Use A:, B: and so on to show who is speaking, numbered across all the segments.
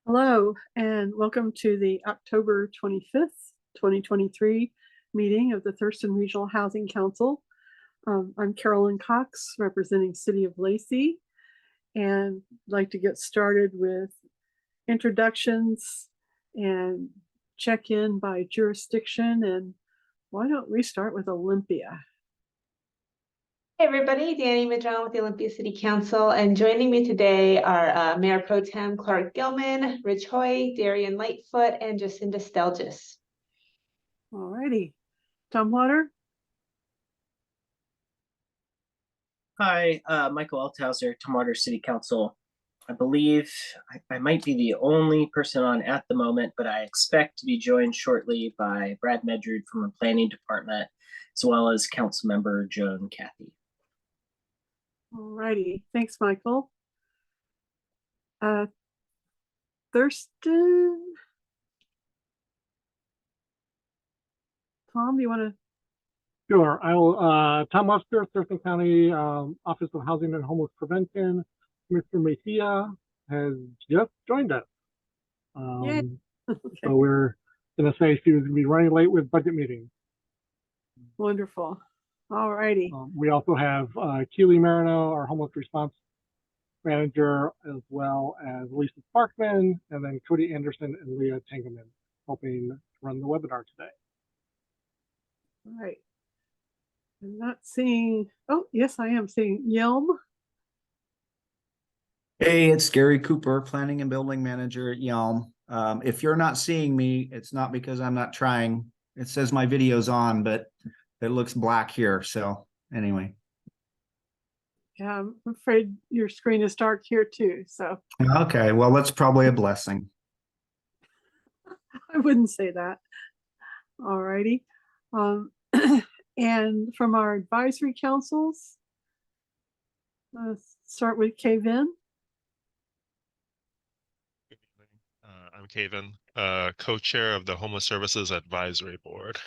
A: Hello, and welcome to the October 25th, 2023 meeting of the Thurston Regional Housing Council. I'm Carolyn Cox, representing City of Lacey, and I'd like to get started with introductions and check in by jurisdiction. And why don't we start with Olympia?
B: Hey everybody, Danny Madron with the Olympia City Council, and joining me today are Mayor Pro Tem Clark Gilman, Rich Hoy, Darian Lightfoot, and Jacinda Stelgis.
A: All righty. Tumwater?
C: Hi, Michael Althauser, Tumwater City Council. I believe I might be the only person on at the moment, but I expect to be joined shortly by Brad Medrud from the Planning Department, as well as Councilmember Joan Cathy.
A: All righty. Thanks, Michael. Thurston? Tom, you want to?
D: Sure. Tom Webster, Thurston County Office of Housing and Homeless Prevention. Mr. Mejia has just joined us.
A: Okay.
D: So we're going to say she was going to be running late with budget meetings.
A: Wonderful. All righty.
D: We also have Keely Marino, our homeless response manager, as well as Lisa Sparkman, and then Cody Anderson and Leah Tangeman helping run the webinar today.
A: All right. I'm not seeing, oh, yes, I am seeing Yelm.
E: Hey, it's Gary Cooper, Planning and Building Manager at Yelm. If you're not seeing me, it's not because I'm not trying. It says my video's on, but it looks black here. So anyway.
A: Yeah, I'm afraid your screen is dark here too. So
E: Okay, well, that's probably a blessing.
A: I wouldn't say that. All righty. And from our advisory councils, let's start with Kevin.
F: I'm Kaven, co-chair of the Homeless Services Advisory Board.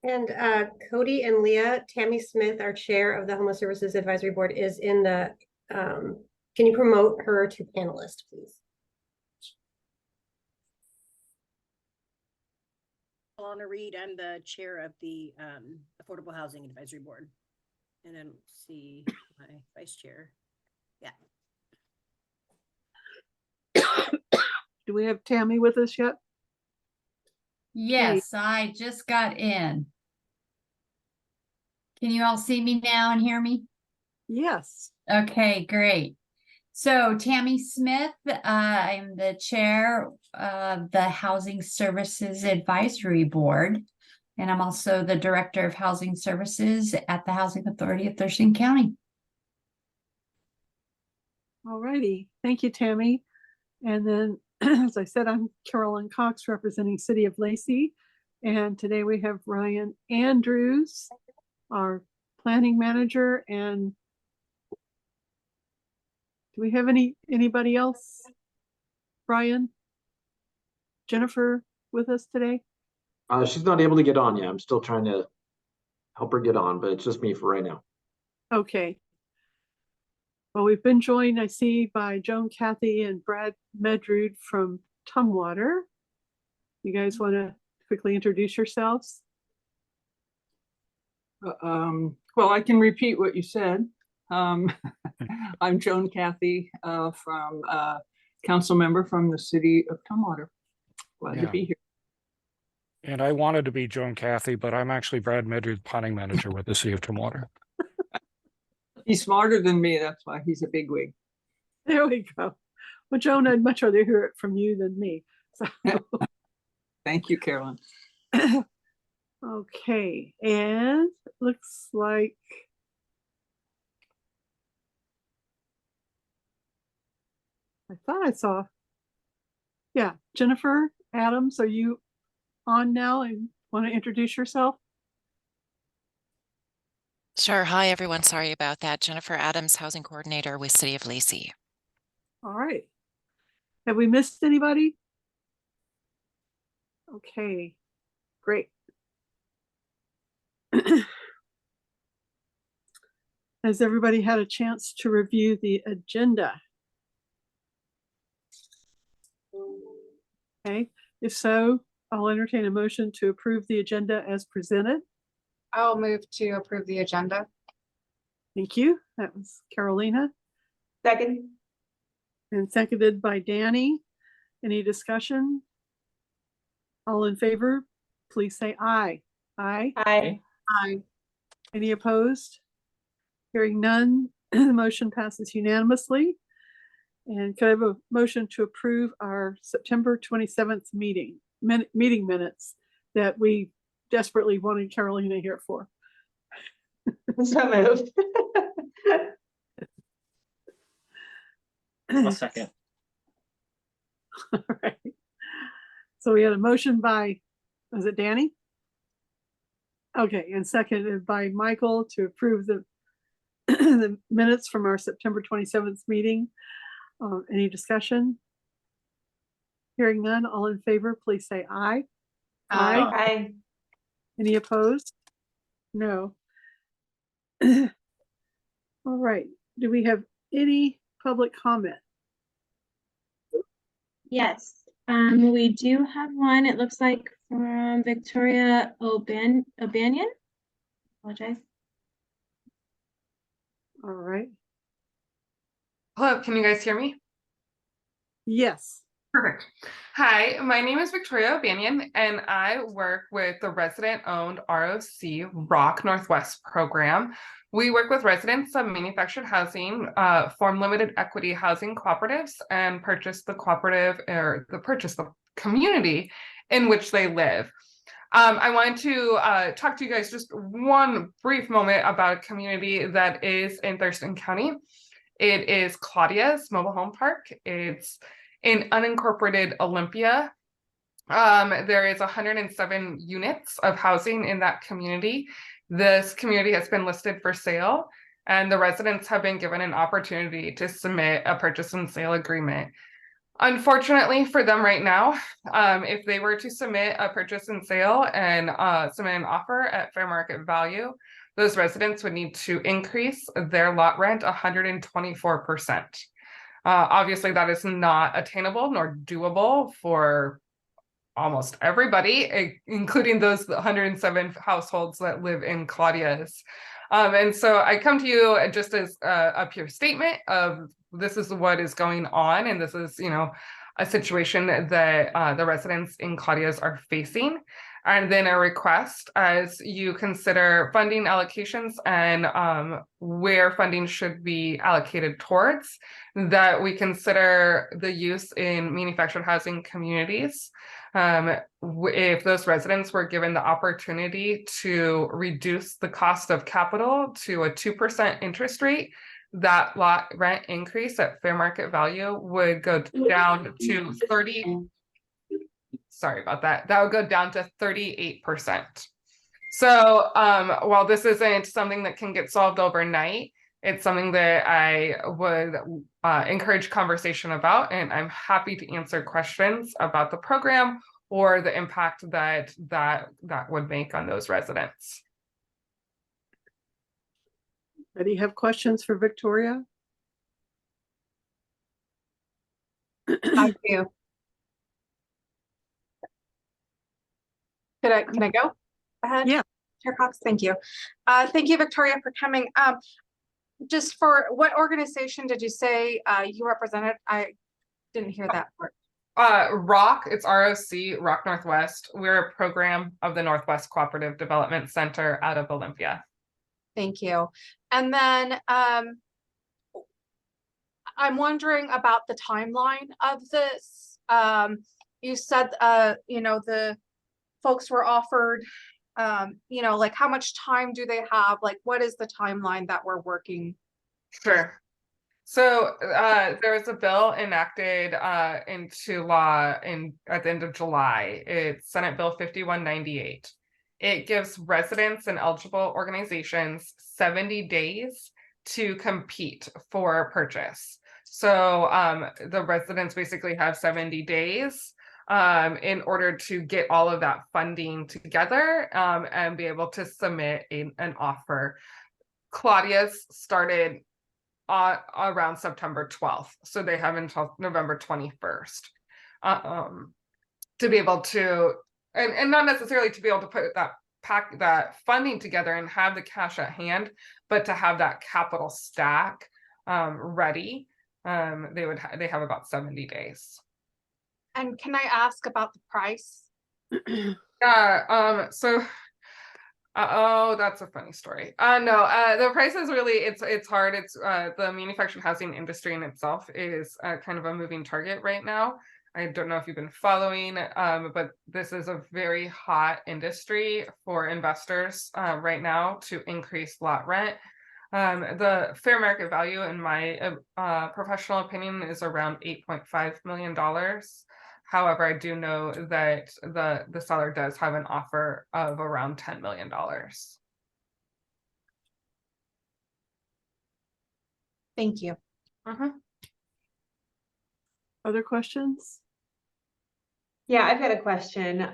G: And Cody and Leah, Tammy Smith, our chair of the Homeless Services Advisory Board, is in the, can you promote her to panelist, please?
H: Alana Reed, I'm the chair of the Affordable Housing Advisory Board. And then see my vice chair. Yeah.
A: Do we have Tammy with us yet?
I: Yes, I just got in. Can you all see me now and hear me?
A: Yes.
I: Okay, great. So Tammy Smith, I'm the chair of the Housing Services Advisory Board, and I'm also the director of housing services at the Housing Authority of Thurston County.
A: All righty. Thank you, Tammy. And then, as I said, I'm Carolyn Cox, representing City of Lacey. And today we have Ryan Andrews, our planning manager. And do we have anybody else? Brian? Jennifer with us today?
J: She's not able to get on yet. I'm still trying to help her get on, but it's just me for right now.
A: Okay. Well, we've been joined, I see, by Joan Cathy and Brad Medrud from Tumwater. You guys want to quickly introduce yourselves?
K: Well, I can repeat what you said. I'm Joan Cathy from council member from the city of Tumwater. Glad to be here.
L: And I wanted to be Joan Cathy, but I'm actually Brad Medrud, planning manager with the city of Tumwater.
K: He's smarter than me. That's why he's a bigwig.
A: There we go. Well, Joan, I'd much rather hear it from you than me. So.
K: Thank you, Carolyn.
A: Okay, and looks like I thought I saw, yeah, Jennifer Adams, are you on now and want to introduce yourself?
M: Sure. Hi, everyone. Sorry about that. Jennifer Adams, Housing Coordinator with City of Lacey.
A: All right. Have we missed anybody? Okay, great. Has everybody had a chance to review the agenda? Okay, if so, I'll entertain a motion to approve the agenda as presented.
N: I'll move to approve the agenda.
A: Thank you. That was Carolina
B: Second.
A: and seconded by Danny. Any discussion? All in favor, please say aye. Aye.
B: Aye.
N: Aye.
A: Any opposed? Hearing none, the motion passes unanimously. And could I have a motion to approve our September 27th meeting minutes that we desperately wanted Carolina here for?
B: So moved.
C: I'll second.
A: All right. So we had a motion by, was it Danny? Okay, and seconded by Michael to approve the the minutes from our September 27th meeting. Any discussion? Hearing none, all in favor, please say aye. Aye.
B: Aye.
A: Any opposed? No. All right. Do we have any public comment?
O: Yes, we do have one. It looks like from Victoria O'Banion. Apologize.
A: All right.
P: Hello, can you guys hear me?
A: Yes.
P: Perfect. Hi, my name is Victoria O'Banion, and I work with the resident-owned ROC Rock Northwest program. We work with residents of manufactured housing, form limited equity housing cooperatives, and purchase the community in which they live. I wanted to talk to you guys just one brief moment about a community that is in Thurston County. It is Claudia's Mobile Home Park. It's in unincorporated Olympia. There is 107 units of housing in that community. This community has been listed for sale, and the residents have been given an opportunity to submit a purchase and sale agreement. Unfortunately for them right now, if they were to submit a purchase and sale and submit an offer at fair market value, those residents would need to increase their lot rent 124%. Obviously, that is not attainable nor doable for almost everybody, including those 107 households that live in Claudia's. And so I come to you just as a pure statement of this is what is going on, and this is, a situation that the residents in Claudia's are facing. And then a request as you consider funding allocations and where funding should be allocated towards, that we consider the use in manufactured housing communities. If those residents were given the opportunity to reduce the cost of capital to a 2% interest rate, that lot rent increase at fair market value would go down to 30. Sorry about that. That would go down to 38%. So while this isn't something that can get solved overnight, it's something that I would encourage conversation about, and I'm happy to answer questions about the program or the impact that would make on those residents.
A: Do you have questions for Victoria?
N: I do. Can I go ahead?
A: Yeah.
N: Chair Cox, thank you. Thank you, Victoria, for coming. Just for what organization did you say you represented? I didn't hear that part.
P: ROC, it's ROC, Rock Northwest. We're a program of the Northwest Cooperative Development Center out of Olympia.
N: Thank you. And then I'm wondering about the timeline of this. You said, the folks were offered, like how much time do they have? Like, what is the timeline that we're working?
P: Sure. So there was a bill enacted into law at the end of July. It's Senate Bill 5198. It gives residents and eligible organizations 70 days to compete for purchase. So the residents basically have 70 days in order to get all of that funding together and be able to submit an offer. Claudia's started around September 12th, so they have until November 21st to be able to, and not necessarily to be able to put that funding together and have the cash at hand, but to have that capital stack ready. They have about 70 days.
N: And can I ask about the price?
P: Yeah, oh, that's a funny story. No, the price is really, it's hard. It's the manufactured housing industry in itself is kind of a moving target right now. I don't know if you've been following, but this is a very hot industry for investors right now to increase lot rent. The fair market value, in my professional opinion, is around $8.5 million. However, I do know that the seller does have an offer of around $10 million.
N: Thank you.
A: Other questions?
B: Yeah, I've got a question.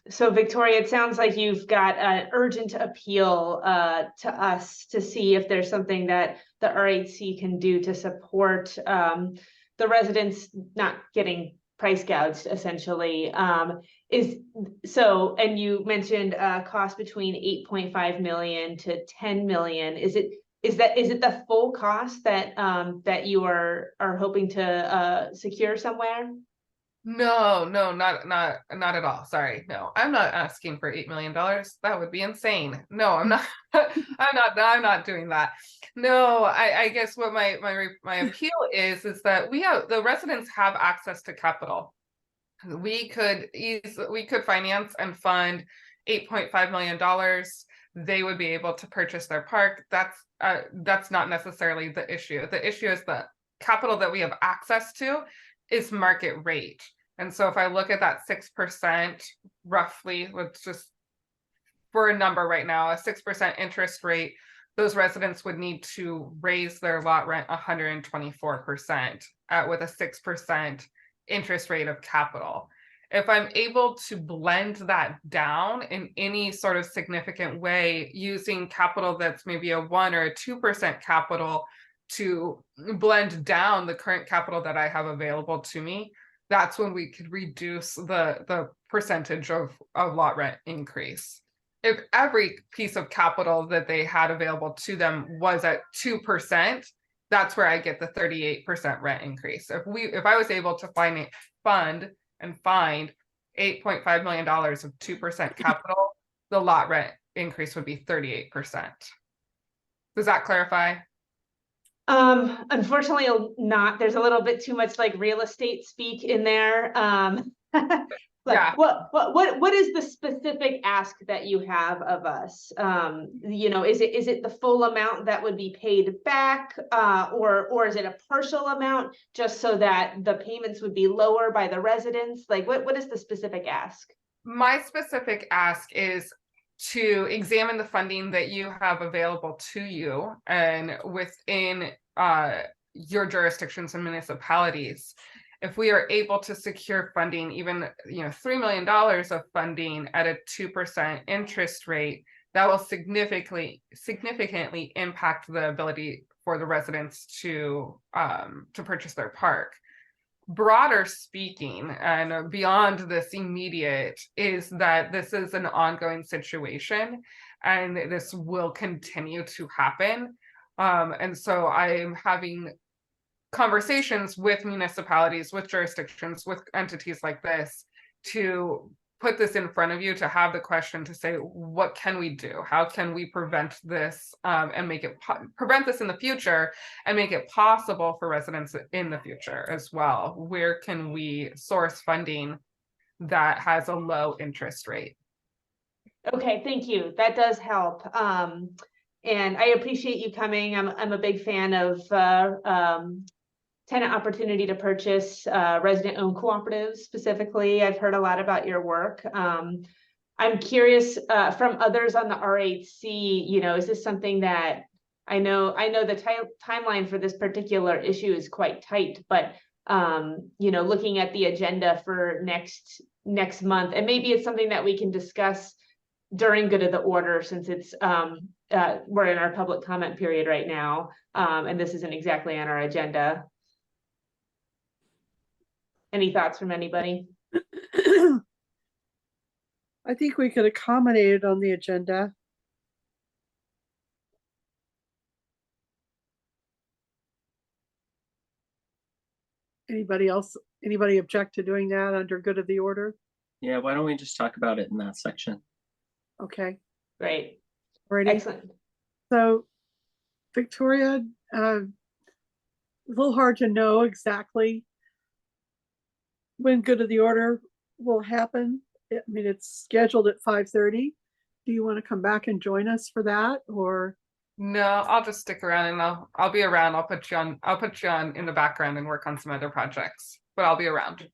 B: So Victoria, it sounds like you've got an urgent appeal to us to see if there's something that the RHC can do to support the residents not getting price gouged, essentially. And you mentioned a cost between 8.5 million to 10 million. Is it the full cost that that you are hoping to secure somewhere?
P: No, not at all. Sorry. No, I'm not asking for $8 million. That would be insane. No, I'm not. I'm not doing that. No, I guess what my appeal is that the residents have access to capital. We could finance and fund $8.5 million. They would be able to purchase their park. That's not necessarily the issue. The issue is the capital that we have access to is market rate. And so if I look at that 6%, roughly, let's just, for a number right now, a 6% interest rate, those residents would need to raise their lot rent 124% with a 6% interest rate of capital. If I'm able to blend that down in any sort of significant way using capital that's maybe a 1 or a 2% capital to blend down the current capital that I have available to me, that's when we could reduce the percentage of lot rent increase. If every piece of capital that they had available to them was at 2%, that's where I get the 38% rent increase. If I was able to fund and find $8.5 million of 2% capital, the lot rent increase would be 38%. Does that clarify?
B: Unfortunately not. There's a little bit too much like real estate speak in there.
P: Yeah.
B: What is the specific ask that you have of us? You know, is it the full amount that would be paid back, or is it a partial amount just so that the payments would be lower by the residents? Like what is the specific ask?
P: My specific ask is to examine the funding that you have available to you and within your jurisdictions and municipalities. If we are able to secure funding, even $3 million of funding at a 2% interest rate, that will significantly impact the ability for the residents to purchase their park. Broader speaking, and beyond this immediate, is that this is an ongoing situation and this will continue to happen. And so I'm having conversations with municipalities, with jurisdictions, with entities like this to put this in front of you, to have the question to say, what can we do? How can we prevent this and make it prevent this in the future and make it possible for residents in the future as well? Where can we source funding that has a low interest rate?
B: Okay, thank you. That does help. And I appreciate you coming. I'm a big fan of tenant opportunity to purchase, resident-owned cooperatives specifically. I've heard a lot about your work. I'm curious from others on the RHC, is this something that I know the timeline for this particular issue is quite tight, but looking at the agenda for next month, and maybe it's something that we can discuss during good of the order, since it's we're in our public comment period right now, and this isn't exactly on our agenda. Any thoughts from anybody?
A: I think we could accommodate it on the agenda. Anybody else, anybody object to doing that under good of the order?
C: Yeah, why don't we just talk about it in that section?
A: Okay,
B: Great.
A: ready?
B: Excellent.
A: So Victoria, a little hard to know exactly when good of the order will happen. I mean, it's scheduled at 5:30. Do you want to come back and join us for that, or?
P: No, I'll just stick around and I'll be around. I'll put you on in the background and work on some other projects, but I'll be around.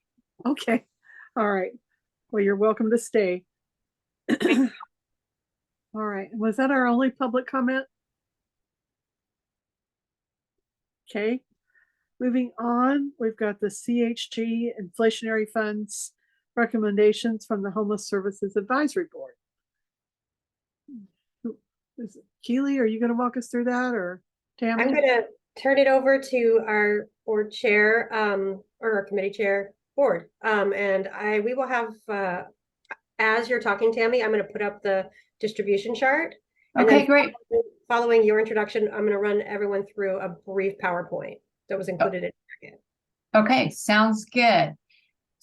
A: Okay, all right. Well, you're welcome to stay. All right, was that our only public comment? Okay, moving on, we've got the CHG inflationary funds recommendations from the Homeless Services Advisory Board. Is it Keely, are you going to walk us through that, or Tammy?
G: I'm gonna turn it over to our board chair, or our committee chair board. And we will have, as you're talking, Tammy, I'm gonna put up the distribution chart. And
I: Okay,
G: then
I: great.
G: Following your introduction, I'm gonna run everyone through a brief PowerPoint that was included in the packet.
I: Okay, sounds good.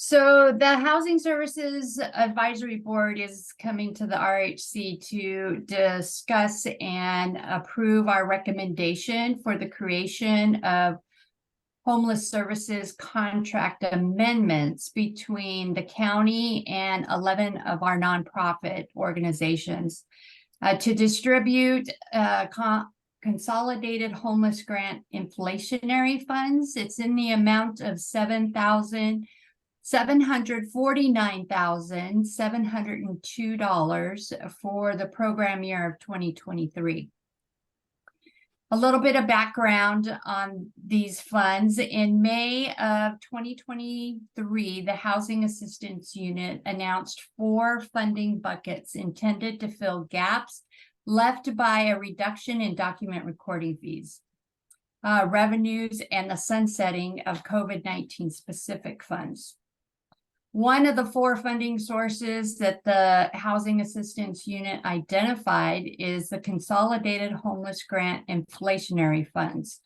I: So the Housing Services Advisory Board is coming to the RHC to discuss and approve our recommendation for the creation of homeless services contract amendments between the county and 11 of our nonprofit organizations to distribute consolidated homeless grant inflationary funds. It's in the amount of $749,702 for the program year of 2023. A little bit of background on these funds. In May of 2023, the Housing Assistance Unit announced 4 funding buckets intended to fill gaps left by a reduction in document recording fees, revenues, and the sunsetting of COVID-19 specific funds. One of the 4 funding sources that the Housing Assistance Unit identified is the Consolidated Homeless Grant Inflationary Funds.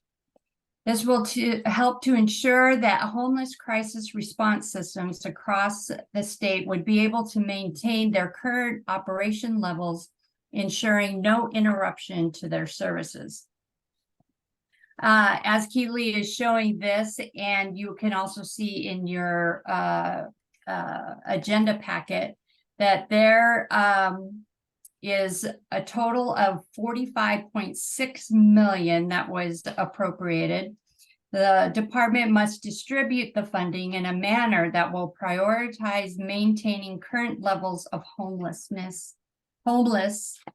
I: This will help to ensure that homeless crisis response systems across the state would be able to maintain their current operation levels, ensuring no interruption to their services. As Keely is showing this, and you can also see in your agenda packet, that there is a total of $45.6 million that was appropriated. The department must distribute the funding in a manner that will prioritize maintaining current levels of homeless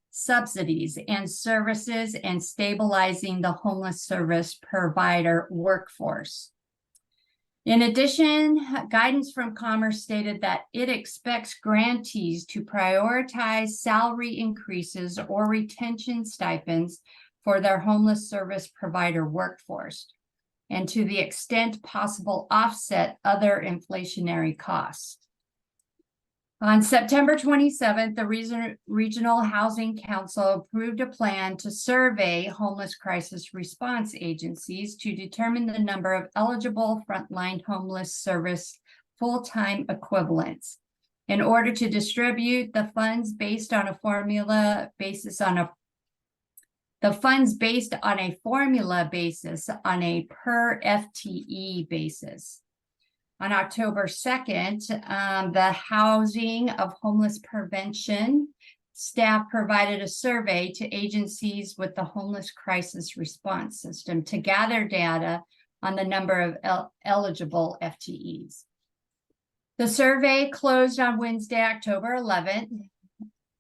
I: subsidies and services and stabilizing the homeless service provider workforce. In addition, guidance from Commerce stated that it expects grantees to prioritize salary increases or retention stipends for their homeless service provider workforce, and to the extent possible, offset other inflationary costs. On September 27th, the Regional Housing Council approved a plan to survey homeless crisis response agencies to determine the number of eligible frontline homeless service full-time equivalents in order to distribute the funds based on a formula basis on a per FTE basis. On October 2nd, the Housing of Homeless Prevention staff provided a survey to agencies with the homeless crisis response system to gather data on the number of eligible FTEs. The survey closed on Wednesday, October 11th.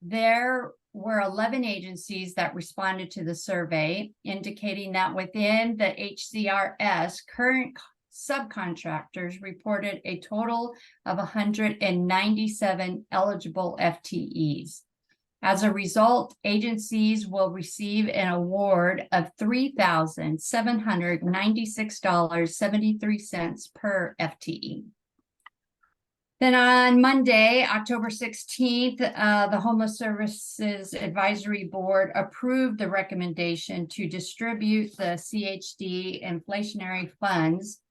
I: There were 11 agencies that responded to the survey, indicating that within the HCRS, current subcontractors reported a total of 197 eligible FTEs. As a result, agencies will receive an award of $3,796.73 per FTE. Then on Monday, October 16th, the Homeless Services Advisory Board approved the recommendation to distribute the CHD inflationary funds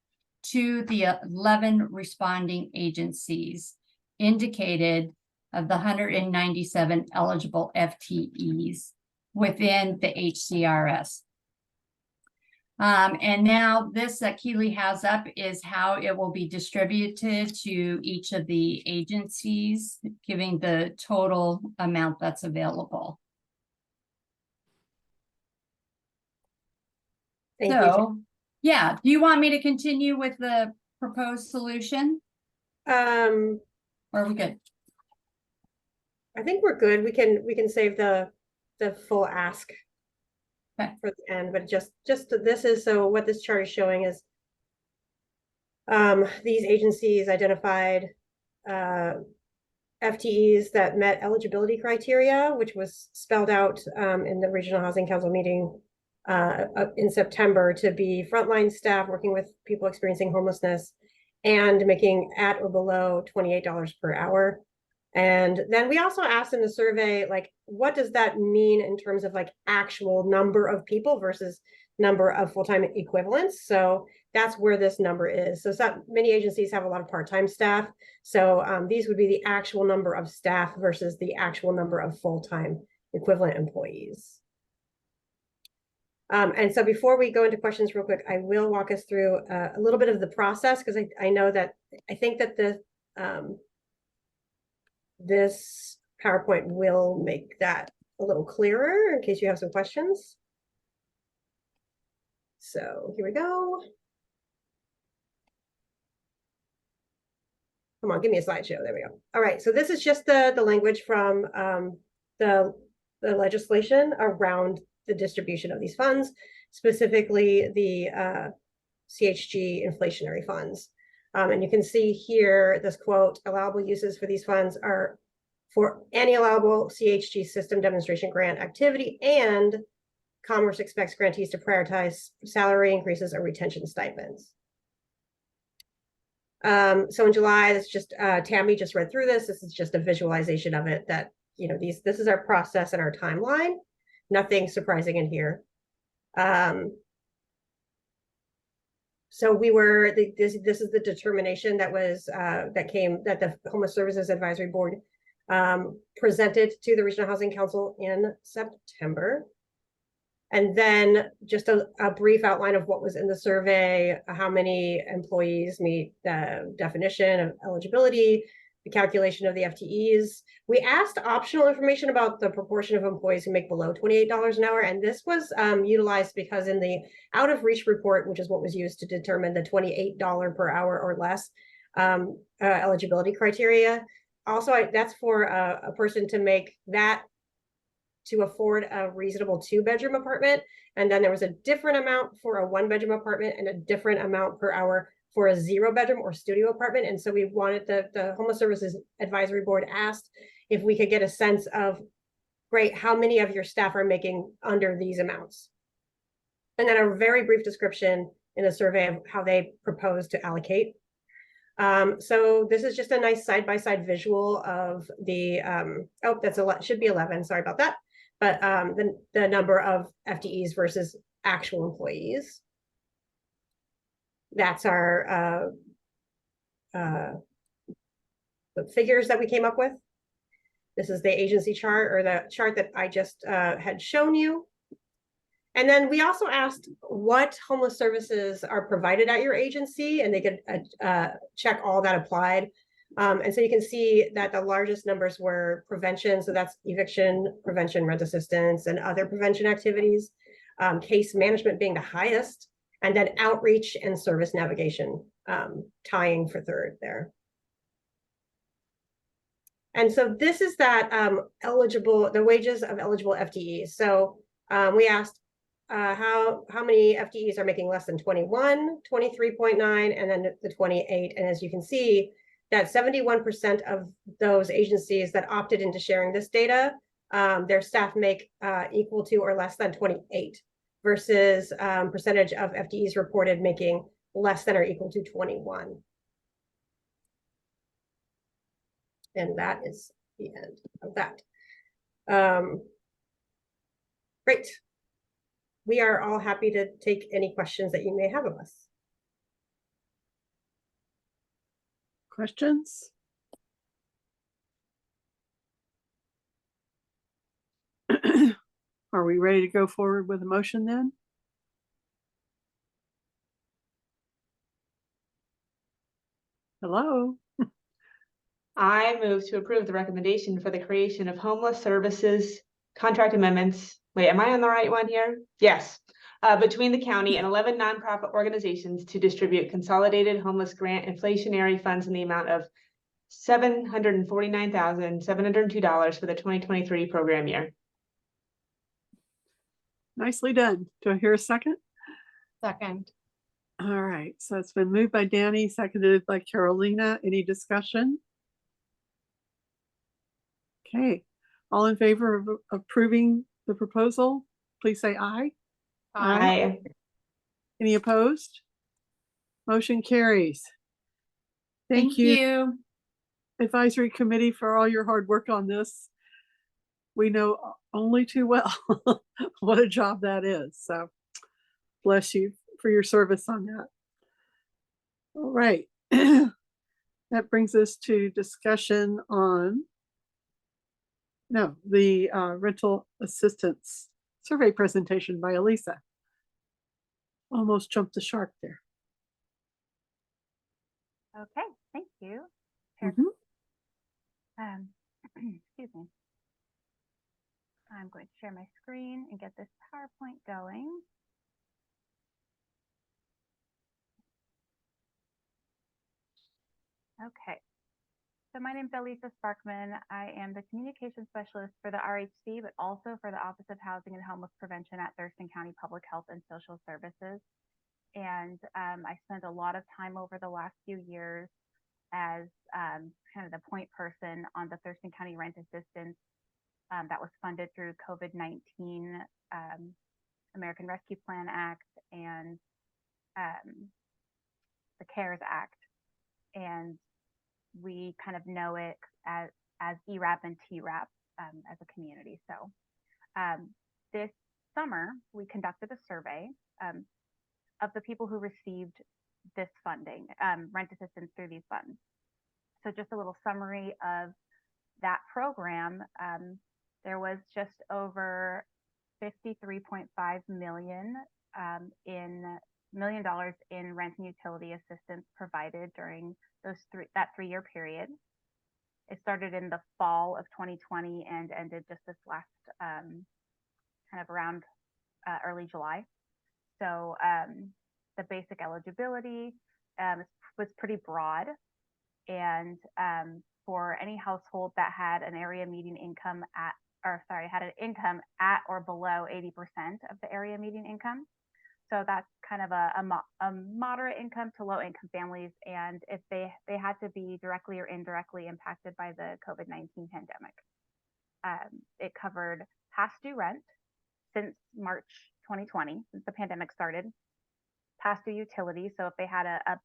I: to the 11 responding agencies indicated of the 197 eligible FTEs within the HCRS. And now this that Keely has up is how it will be distributed to each of the agencies, giving the total amount that's available.
G: Thank you.
I: So, yeah, do you want me to continue with the proposed solution? Or are we good?
G: I think we're good. We can save the full ask for the end, but just this is, so what this chart is showing is these agencies identified FTEs that met eligibility criteria, which was spelled out in the Regional Housing Council meeting in September, to be frontline staff working with people experiencing homelessness and making at or below $28 per hour. And then we also asked in the survey, like, what does that mean in terms of like actual number of people versus number of full-time equivalents? So that's where this number is. So many agencies have a lot of part-time staff. So these would be the actual number of staff versus the actual number of full-time equivalent employees. And so before we go into questions real quick, I will walk us through a little bit of the process, because I know that I think that this PowerPoint will make that a little clearer in case you have some questions. So here we go. Come on, give me a slideshow. There we go. All right, so this is just the language from the legislation around the distribution of these funds, specifically the CHG inflationary funds. And you can see here this quote: allowable uses for these funds are for any allowable CHG system demonstration grant activity, and Commerce expects grantees to prioritize salary increases or retention stipends. So in July, it's just Tammy just read through this. This is just a visualization of it, that, you know, this is our process and our timeline. Nothing surprising in here. So we were, this is the determination that was that the Homeless Services Advisory Board presented to the Regional Housing Council in September. And then just a brief outline of what was in the survey: how many employees meet the definition of eligibility, the calculation of the FTEs. We asked optional information about the proportion of employees who make below $28 an hour. And this was utilized because in the out of reach report, which is what was used to determine the $28 per hour or less eligibility criteria. Also, that's for a person to make that, to afford a reasonable 2-bedroom apartment. And then there was a different amount for a 1-bedroom apartment and a different amount per hour for a 0-bedroom or studio apartment. And so we wanted the Homeless Services Advisory Board asked if we could get a sense of, great, how many of your staff are making under these amounts? And then a very brief description in the survey of how they propose to allocate. So this is just a nice side-by-side visual of the, oh, that's should be 11, sorry about that. But the number of FTEs versus actual employees. That's our the figures that we came up with. This is the agency chart, or the chart that I just had shown you. And then we also asked what homeless services are provided at your agency, and they could check all that applied. And so you can see that the largest numbers were prevention. So that's eviction, prevention, rent assistance, and other prevention activities. Case management being the highest, and then outreach and service navigation tying for third there. And so this is that the wages of eligible FTEs. So we asked how many FTEs are making less than 21, 23.9, and then the 28. And as you can see, that 71% of those agencies that opted into sharing this data their staff make equal to or less than 28 versus percentage of FTEs reported making less than or equal to 21. And that is the end of that. Great. We are all happy to take any questions that you may have of us.
A: Questions? Are we ready to go forward with a motion then? Hello?
B: I move to approve the recommendation for the creation of homeless services contract amendments. Wait, am I on the right one here? Yes. Between the county and 11 nonprofit organizations to distribute consolidated homeless grant inflationary funds in the amount of $749,702 for the 2023 program year.
A: Nicely done. Do I hear a second?
N: Second.
A: All right, so it's been moved by Danny, seconded by Carolina. Any discussion? Okay, all in favor of approving the proposal, please say aye.
B: Aye.
A: Any opposed? Motion carries. Thank you, Advisory Committee, for all your hard work on this. We know only too well what a job that is. So bless you for your service on that. All right. That brings us to discussion on the rental assistance survey presentation by Elisa. Almost jumped the shark there.
Q: Okay, thank you. Excuse me. I'm going to share my screen and get this PowerPoint going. Okay, so my name is Elisa Sparkman. I am the communication specialist for the RHC, but also for the Office of Housing and Homeless Prevention at Thurston County Public Health and Social Services. And I spent a lot of time over the last few years as kind of the point person on the Thurston County Rent Assistance that was funded through COVID-19, American Rescue Plan Act, and the CARES Act. And we kind of know it as ERAP and TRAP as a community. So this summer, we conducted a survey of the people who received this funding, rent assistance through these funds. So just a little summary of that program. There was just over $53.5 million in rent and utility assistance provided during that 3-year period. It started in the fall of 2020 and ended just this last kind of around early July. So the basic eligibility was pretty broad, and for any household that had an area median income had an income at or below 80% of the area median income. So that's kind of a moderate income to low income families, and if they had to be directly or indirectly impacted by the COVID-19 pandemic. It covered past due rent since March 2020, since the pandemic started, past due utilities. So if they had a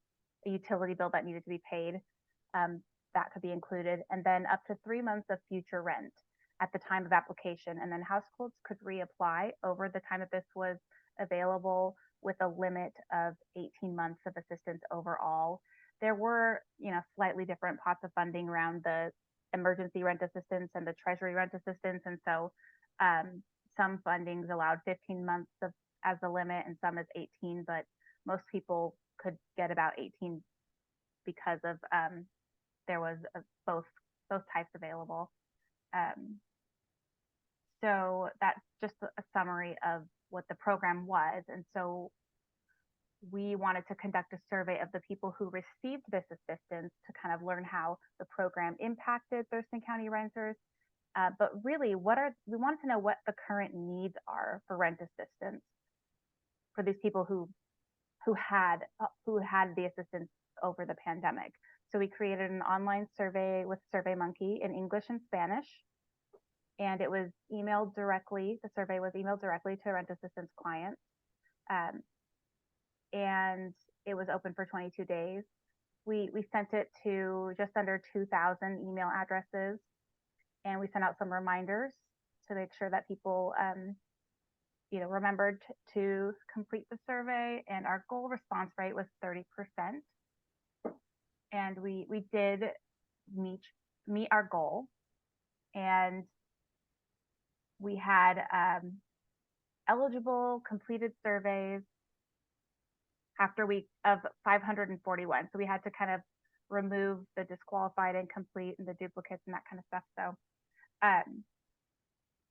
Q: utility bill that needed to be paid, that could be included, and then up to 3 months of future rent at the time of application. And then households could reapply over the time that this was available with a limit of 18 months of assistance overall. There were, slightly different pots of funding around the emergency rent assistance and the treasury rent assistance. And so some fundings allowed 15 months as the limit and some as 18, but most people could get about 18 because of there was both types available. So that's just a summary of what the program was. And so we wanted to conduct a survey of the people who received this assistance to kind of learn how the program impacted Thurston County renters. But really, we wanted to know what the current needs are for rent assistance for these people who had the assistance over the pandemic. So we created an online survey with SurveyMonkey in English and Spanish. and it was emailed directly. The survey was emailed directly to rent assistance clients. And it was open for 22 days. We sent it to just under 2,000 email addresses, and we sent out some reminders to make sure that people, remembered to complete the survey. And our goal response rate was 30%. And we did meet our goal. And we had eligible completed surveys after week of 541. So we had to kind of remove the disqualified, incomplete, and the duplicates and that kind of stuff. So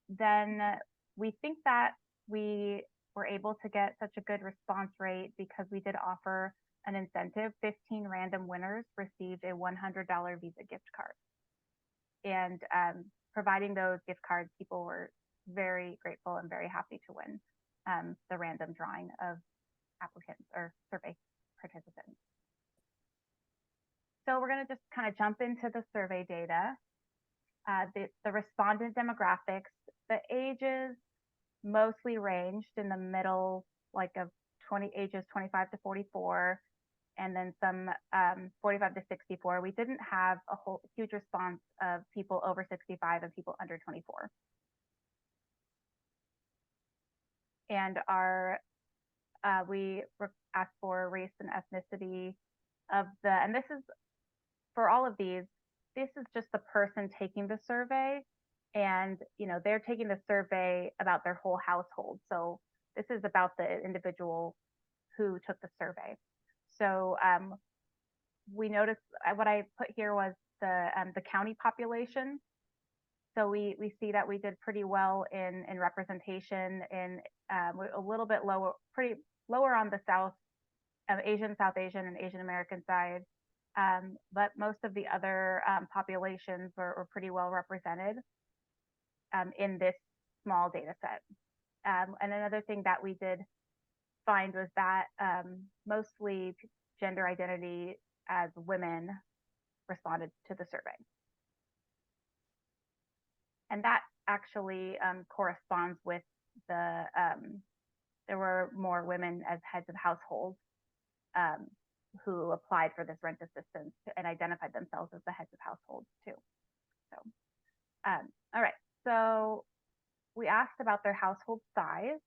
Q: then we think that we were able to get such a good response rate because we did offer an incentive. 15 random winners received a $100 Visa gift card. And providing those gift cards, people were very grateful and very happy to win the random drawing of applicants or survey participants. So we're going to just kind of jump into the survey data. The respondent demographics, the ages mostly ranged in the middle, like of ages 25 to 44, and then some 45 to 64. We didn't have a whole huge response of people over 65 and people under 24. And we asked for race and ethnicity and this is for all of these, this is just the person taking the survey, and they're taking the survey about their whole household. So this is about the individual who took the survey. So we noticed what I put here was the county population. So we see that we did pretty well in representation, in a little bit lower, pretty lower on the South Asian and Asian American side, but most of the other populations were pretty well represented in this small data set. And another thing that we did find was that mostly gender identity as women responded to the survey. And that actually corresponds with there were more women as heads of households who applied for this rent assistance and identified themselves as the heads of households too. So, all right. So we asked about their household size.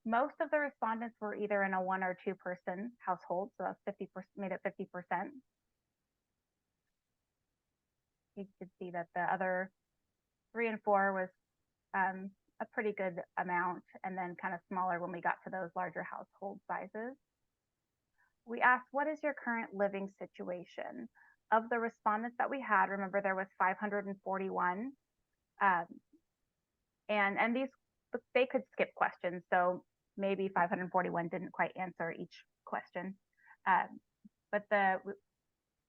Q: Most of the respondents were either in a 1 or 2 person household, so that's 50%, made it 50%. You could see that the other 3 and 4 was a pretty good amount, and then kind of smaller when we got to those larger household sizes. We asked, what is your current living situation? Of the respondents that we had, remember there was 541, and these, they could skip questions, so maybe 541 didn't quite answer each question. But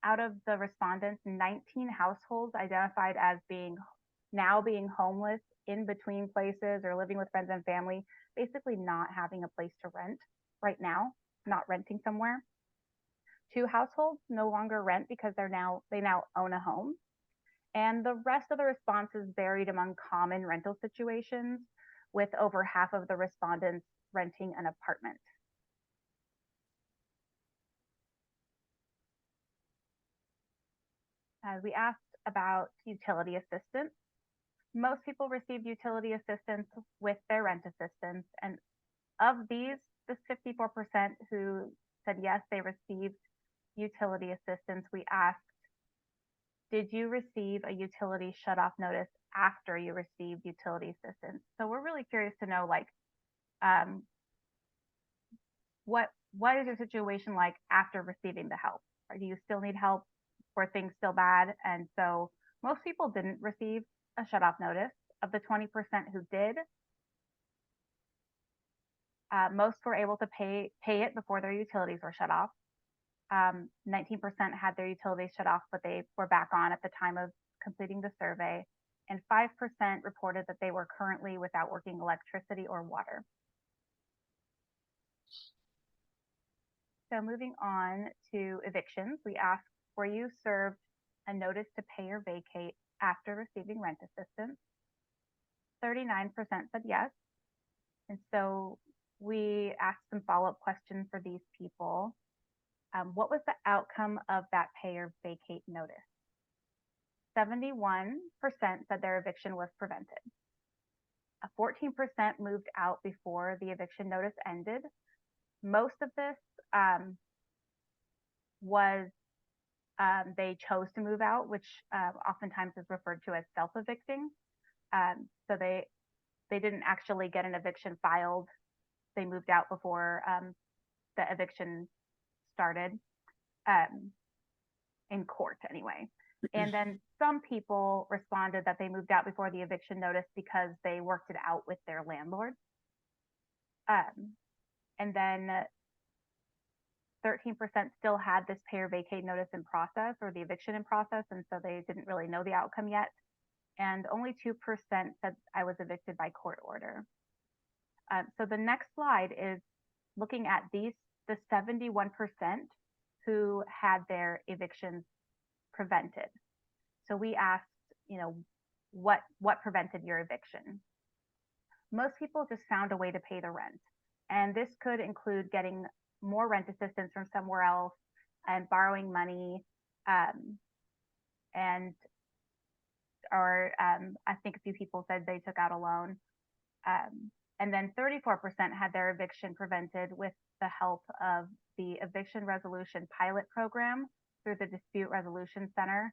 Q: out of the respondents, 19 households identified as being homeless in between places or living with friends and family, basically not having a place to rent right now, not renting somewhere. 2 households no longer rent because they now own a home. And the rest of the responses varied among common rental situations, with over half of the respondents renting an apartment. We asked about utility assistance. Most people received utility assistance with their rent assistance. And of these, this 54% who said yes, they received utility assistance, we asked, did you receive a utility shutoff notice after you received utility assistance? So we're really curious to know, like, what is your situation like after receiving the help? Or do you still need help? Were things still bad? And so most people didn't receive a shutoff notice. Of the 20% who did, most were able to pay it before their utilities were shut off. 19% had their utilities shut off, but they were back on at the time of completing the survey. And 5% reported that they were currently without working electricity or water. So moving on to evictions, we asked, were you served a notice to pay or vacate after receiving rent assistance? 39% said yes. And so we asked some follow-up questions for these people. What was the outcome of that pay or vacate notice? 71% said their eviction was prevented. 14% moved out before the eviction notice ended. Most of this was they chose to move out, which oftentimes is referred to as self-evicting. So they didn't actually get an eviction filed. They moved out before the eviction started in court anyway. And then some people responded that they moved out before the eviction notice because they worked it out with their landlord. And then 13% still had this pay or vacate notice in process, or the eviction in process, and so they didn't really know the outcome yet. And only 2% said I was evicted by court order. So the next slide is looking at the 71% who had their evictions prevented. So we asked, what prevented your eviction? Most people just found a way to pay the rent. And this could include getting more rent assistance from somewhere else and borrowing money. I think a few people said they took out a loan. And then 34% had their eviction prevented with the help of the Eviction Resolution Pilot Program through the Dispute Resolution Center,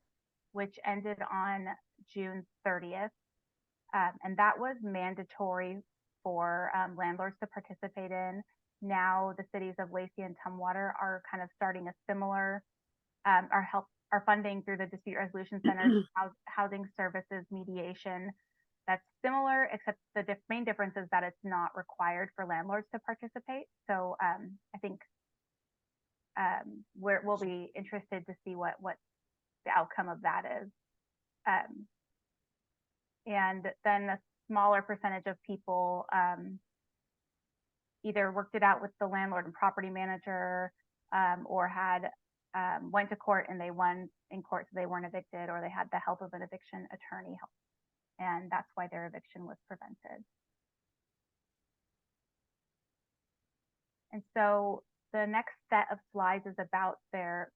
Q: which ended on June 30th. And that was mandatory for landlords to participate in. Now the cities of Lacey and Tumwater are kind of starting a similar, are funding through the Dispute Resolution Center housing services mediation. That's similar, except the main difference is that it's not required for landlords to participate. So I think we'll be interested to see what the outcome of that is. And then a smaller percentage of people either worked it out with the landlord and property manager, or had went to court and they won in court, so they weren't evicted, or they had the help of an eviction attorney, and that's why their eviction was prevented. And so the next set of slides is about the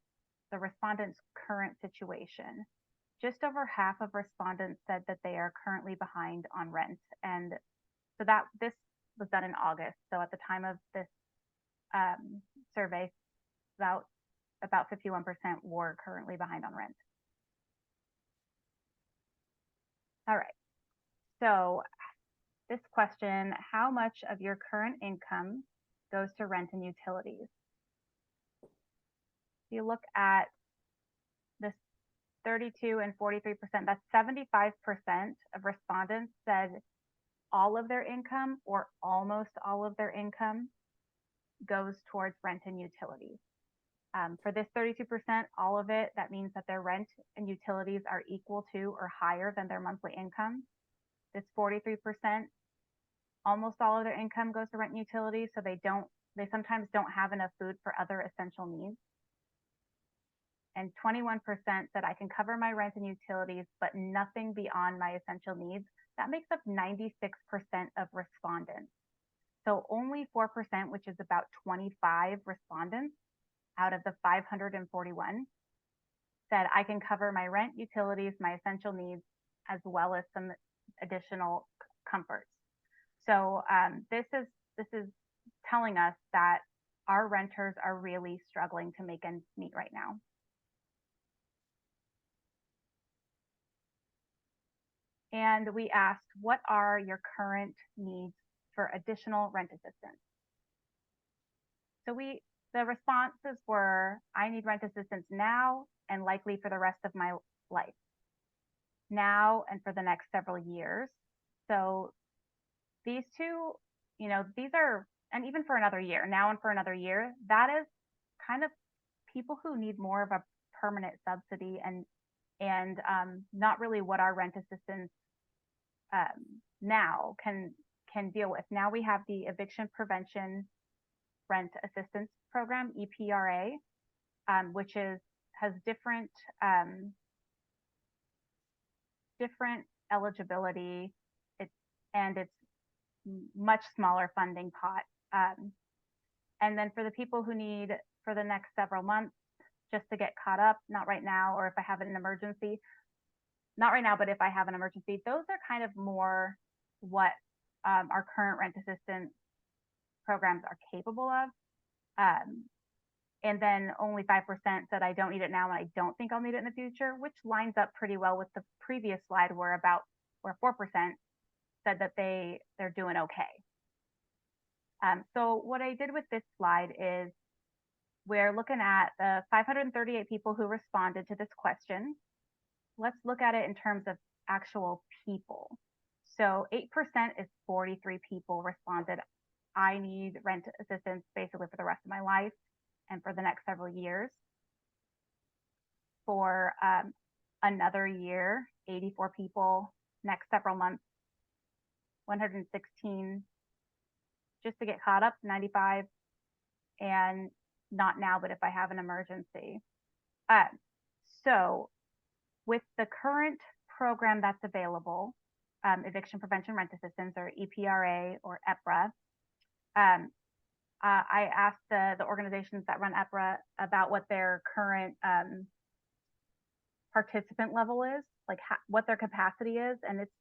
Q: respondents' current situation. Just over half of respondents said that they are currently behind on rent. And so this was done in August. So at the time of this survey, about 51% were currently behind on rent. All right. So this question, how much of your current income goes to rent and utilities? If you look at this 32 and 43%, that's 75% of respondents said all of their income or almost all of their income goes towards rent and utilities. For this 32%, all of it, that means that their rent and utilities are equal to or higher than their monthly income. This 43%, almost all of their income goes to rent and utilities, so they sometimes don't have enough food for other essential needs. And 21% said I can cover my rent and utilities, but nothing beyond my essential needs. That makes up 96% of respondents. So only 4%, which is about 25 respondents out of the 541, said I can cover my rent, utilities, my essential needs, as well as some additional comforts. So this is telling us that our renters are really struggling to make ends meet right now. And we asked, what are your current needs for additional rent assistance? So the responses were, I need rent assistance now and likely for the rest of my life. Now and for the next several years. So these two, these are, and even for another year, now and for another year, that is kind of people who need more of a permanent subsidy and not really what our rent assistance now can deal with. Now we have the Eviction Prevention Rent Assistance Program, EPRA, which has different different eligibility. and it's much smaller funding pot. And then for the people who need for the next several months, just to get caught up, not right now, or if I have an emergency, not right now, but if I have an emergency, those are kind of more what our current rent assistance programs are capable of. And then only 5% said I don't need it now and I don't think I'll need it in the future, which lines up pretty well with the previous slide where 4% said that they're doing okay. So what I did with this slide is we're looking at the 538 people who responded to this question. Let's look at it in terms of actual people. So 8% is 43 people responded, I need rent assistance basically for the rest of my life and for the next several years. For another year, 84 people, next several months, 116, just to get caught up, 95, and not now, but if I have an emergency. So with the current program that's available, Eviction Prevention Rent Assistance, or EPRA or EPRA, I asked the organizations that run EPRA about what their current participant level is, like what their capacity is, and it's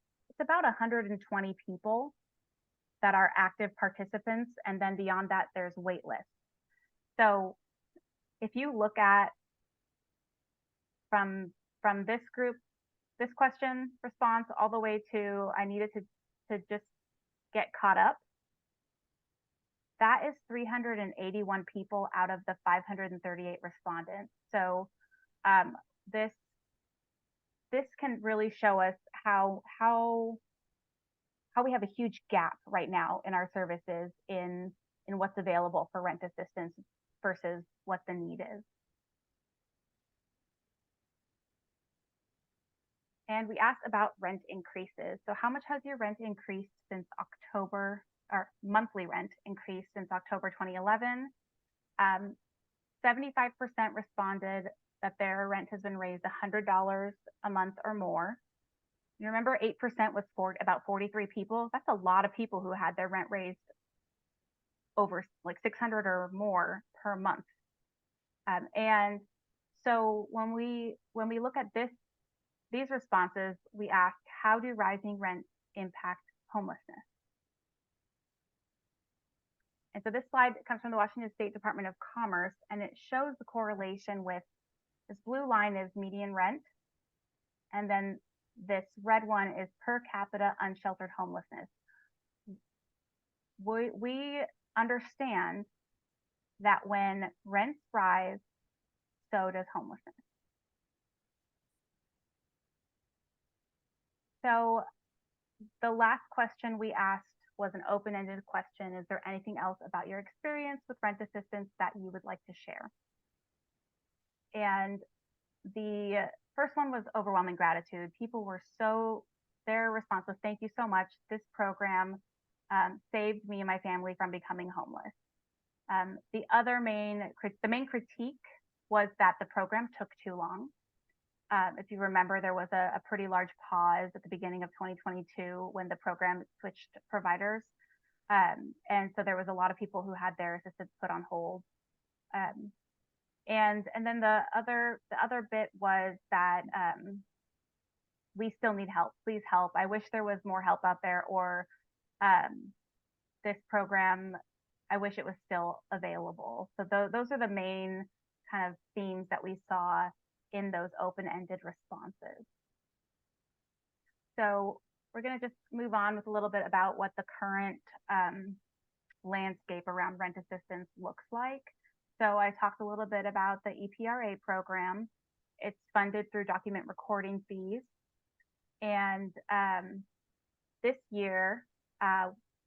Q: about 120 people that are active participants, and then beyond that, there's wait lists. So if you look at from this group, this question response all the way to I needed to just get caught up, that is 381 people out of the 538 respondents. So this can really show us how we have a huge gap right now in our services in what's available for rent assistance versus what the need is. And we asked about rent increases. So how much has your rent increased since October, or monthly rent increased since October 2011? 75% responded that their rent has been raised $100 a month or more. You remember 8% was about 43 people. That's a lot of people who had their rent raised over like 600 or more per month. And so when we look at these responses, we ask, how do rising rents impact homelessness? And so this slide comes from the Washington State Department of Commerce, and it shows the correlation with this blue line is median rent, and then this red one is per capita unsheltered homelessness. We understand that when rents rise, so does homelessness. So the last question we asked was an open-ended question. Is there anything else about your experience with rent assistance that you would like to share? And the first one was overwhelming gratitude. People were their response was, thank you so much. This program saved me and my family from becoming homeless. The main critique was that the program took too long. If you remember, there was a pretty large pause at the beginning of 2022 when the program switched providers. And so there was a lot of people who had their assistance put on hold. And then the other bit was that we still need help. Please help. I wish there was more help out there, or this program, I wish it was still available. So those are the main kind of themes that we saw in those open-ended responses. So we're going to just move on with a little bit about what the current landscape around rent assistance looks like. So I talked a little bit about the EPRA program. It's funded through document recording fees. And this year,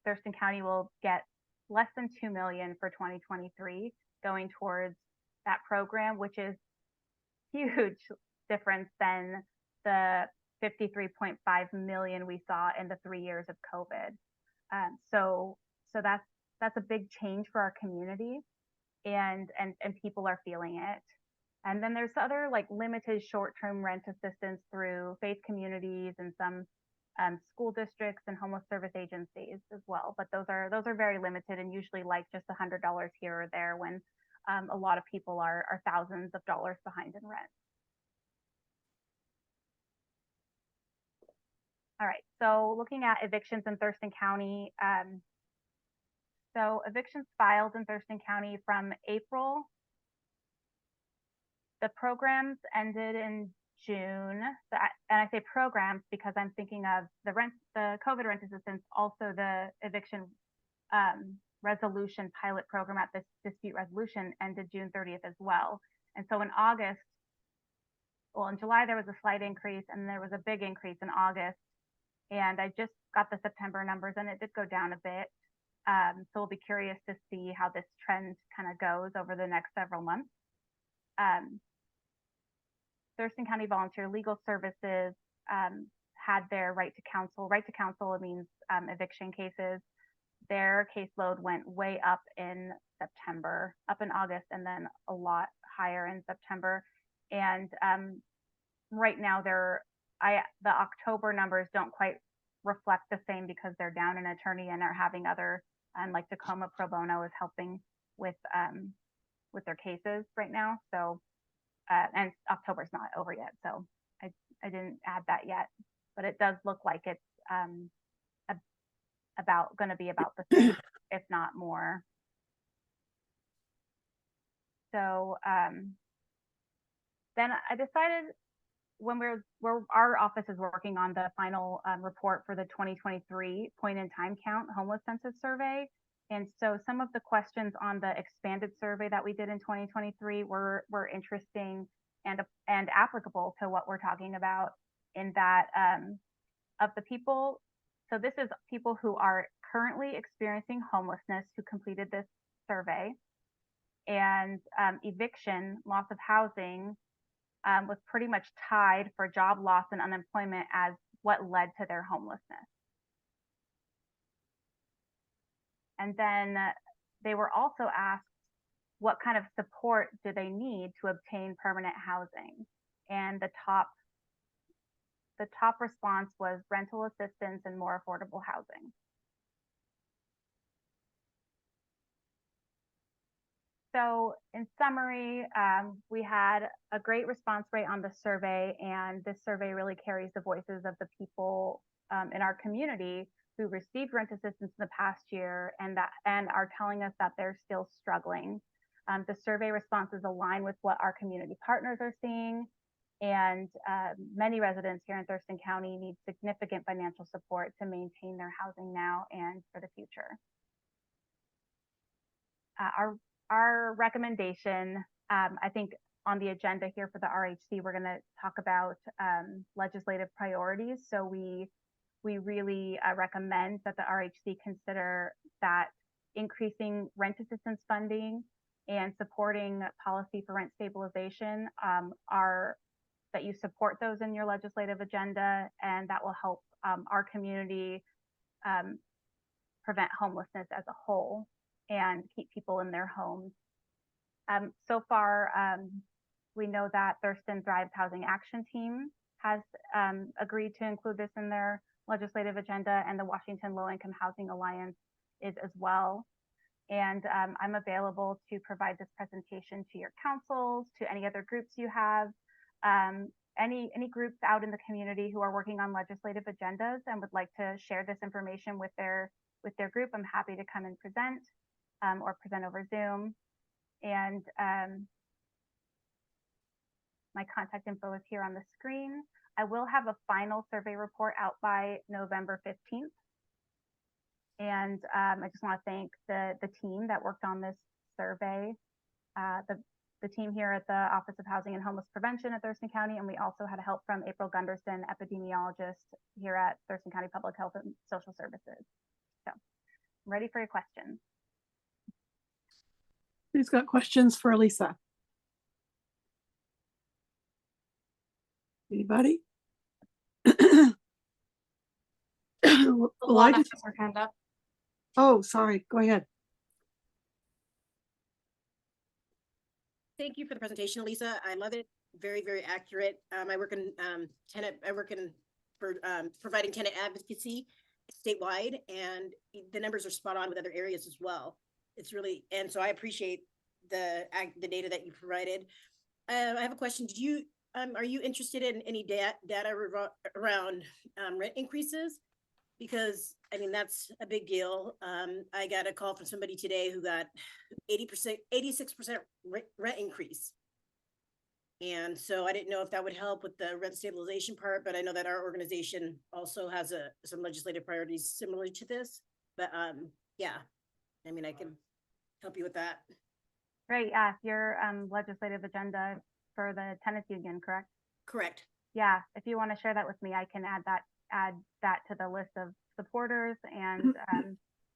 Q: Thurston County will get less than $2 million for 2023 going towards that program, which is huge difference than the $53.5 million we saw in the 3 years of COVID. So that's a big change for our community, and people are feeling it. And then there's other like limited short-term rent assistance through faith communities and some school districts and homeless service agencies as well. But those are very limited and usually like just $100 here or there when a lot of people are thousands of dollars behind in rent. All right, so looking at evictions in Thurston County. So evictions filed in Thurston County from April. The programs ended in June, and I say programs because I'm thinking of the COVID rent assistance, also the eviction resolution pilot program at this dispute resolution ended June 30th as well. And so in August, well, in July, there was a slight increase and there was a big increase in August. And I just got the September numbers and it did go down a bit. So we'll be curious to see how this trend kind of goes over the next several months. Thurston County Volunteer Legal Services had their right to counsel. Right to counsel means eviction cases. Their caseload went way up in September, up in August, and then a lot higher in September. And right now, the October numbers don't quite reflect the same because they're down an attorney and are having other, like Tacoma Pro Bono is helping with their cases right now. So, and October's not over yet, so I didn't add that yet, but it does look like it's going to be about the same, if not more. So then I decided when our office is working on the final report for the 2023 point in time count homeless census survey. And so some of the questions on the expanded survey that we did in 2023 were interesting and applicable to what we're talking about, in that of the people. So this is people who are currently experiencing homelessness who completed this survey, and eviction, loss of housing, was pretty much tied for job loss and unemployment as what led to their homelessness. And then they were also asked what kind of support do they need to obtain permanent housing. And the top response was rental assistance and more affordable housing. So in summary, we had a great response rate on the survey, and this survey really carries the voices of the people in our community who received rent assistance in the past year and are telling us that they're still struggling. The survey responses align with what our community partners are seeing, and many residents here in Thurston County need significant financial support to maintain their housing now and for the future. Our recommendation, I think on the agenda here for the RHC, we're going to talk about legislative priorities. So we really recommend that the RHC consider that increasing rent assistance funding and supporting policy for rent stabilization that you support those in your legislative agenda, and that will help our community prevent homelessness as a whole and keep people in their homes. So far, we know that Thurston Thrives Housing Action Team has agreed to include this in their legislative agenda, and the Washington Low Income Housing Alliance is as well. And I'm available to provide this presentation to your councils, to any other groups you have, any groups out in the community who are working on legislative agendas and would like to share this information with their group. I'm happy to come and present or present over Zoom. And my contact info is here on the screen. I will have a final survey report out by November 15th. And I just want to thank the team that worked on this survey, the team here at the Office of Housing and Homeless Prevention at Thurston County, and we also had help from April Gunderson, epidemiologist here at Thurston County Public Health and Social Services. So I'm ready for your questions.
A: Who's got questions for Lisa? Anybody?
N: Alana has her hand up.
A: Oh, sorry. Go ahead.
H: Thank you for the presentation, Lisa. I love it. Very, very accurate. I work in for providing tenant advocacy statewide, and the numbers are spot on with other areas as well. It's really, and so I appreciate the data that you provided. I have a question. Did you are you interested in any data around rent increases? Because I mean, that's a big deal. I got a call from somebody today who got 86% rent increase. And so I didn't know if that would help with the rent stabilization part, but I know that our organization also has some legislative priorities similar to this. But yeah, I mean, I can help you with that.
Q: Great. Your legislative agenda for the tenants union, correct?
H: Correct.
Q: Yeah. If you want to share that with me, I can add that to the list of supporters. And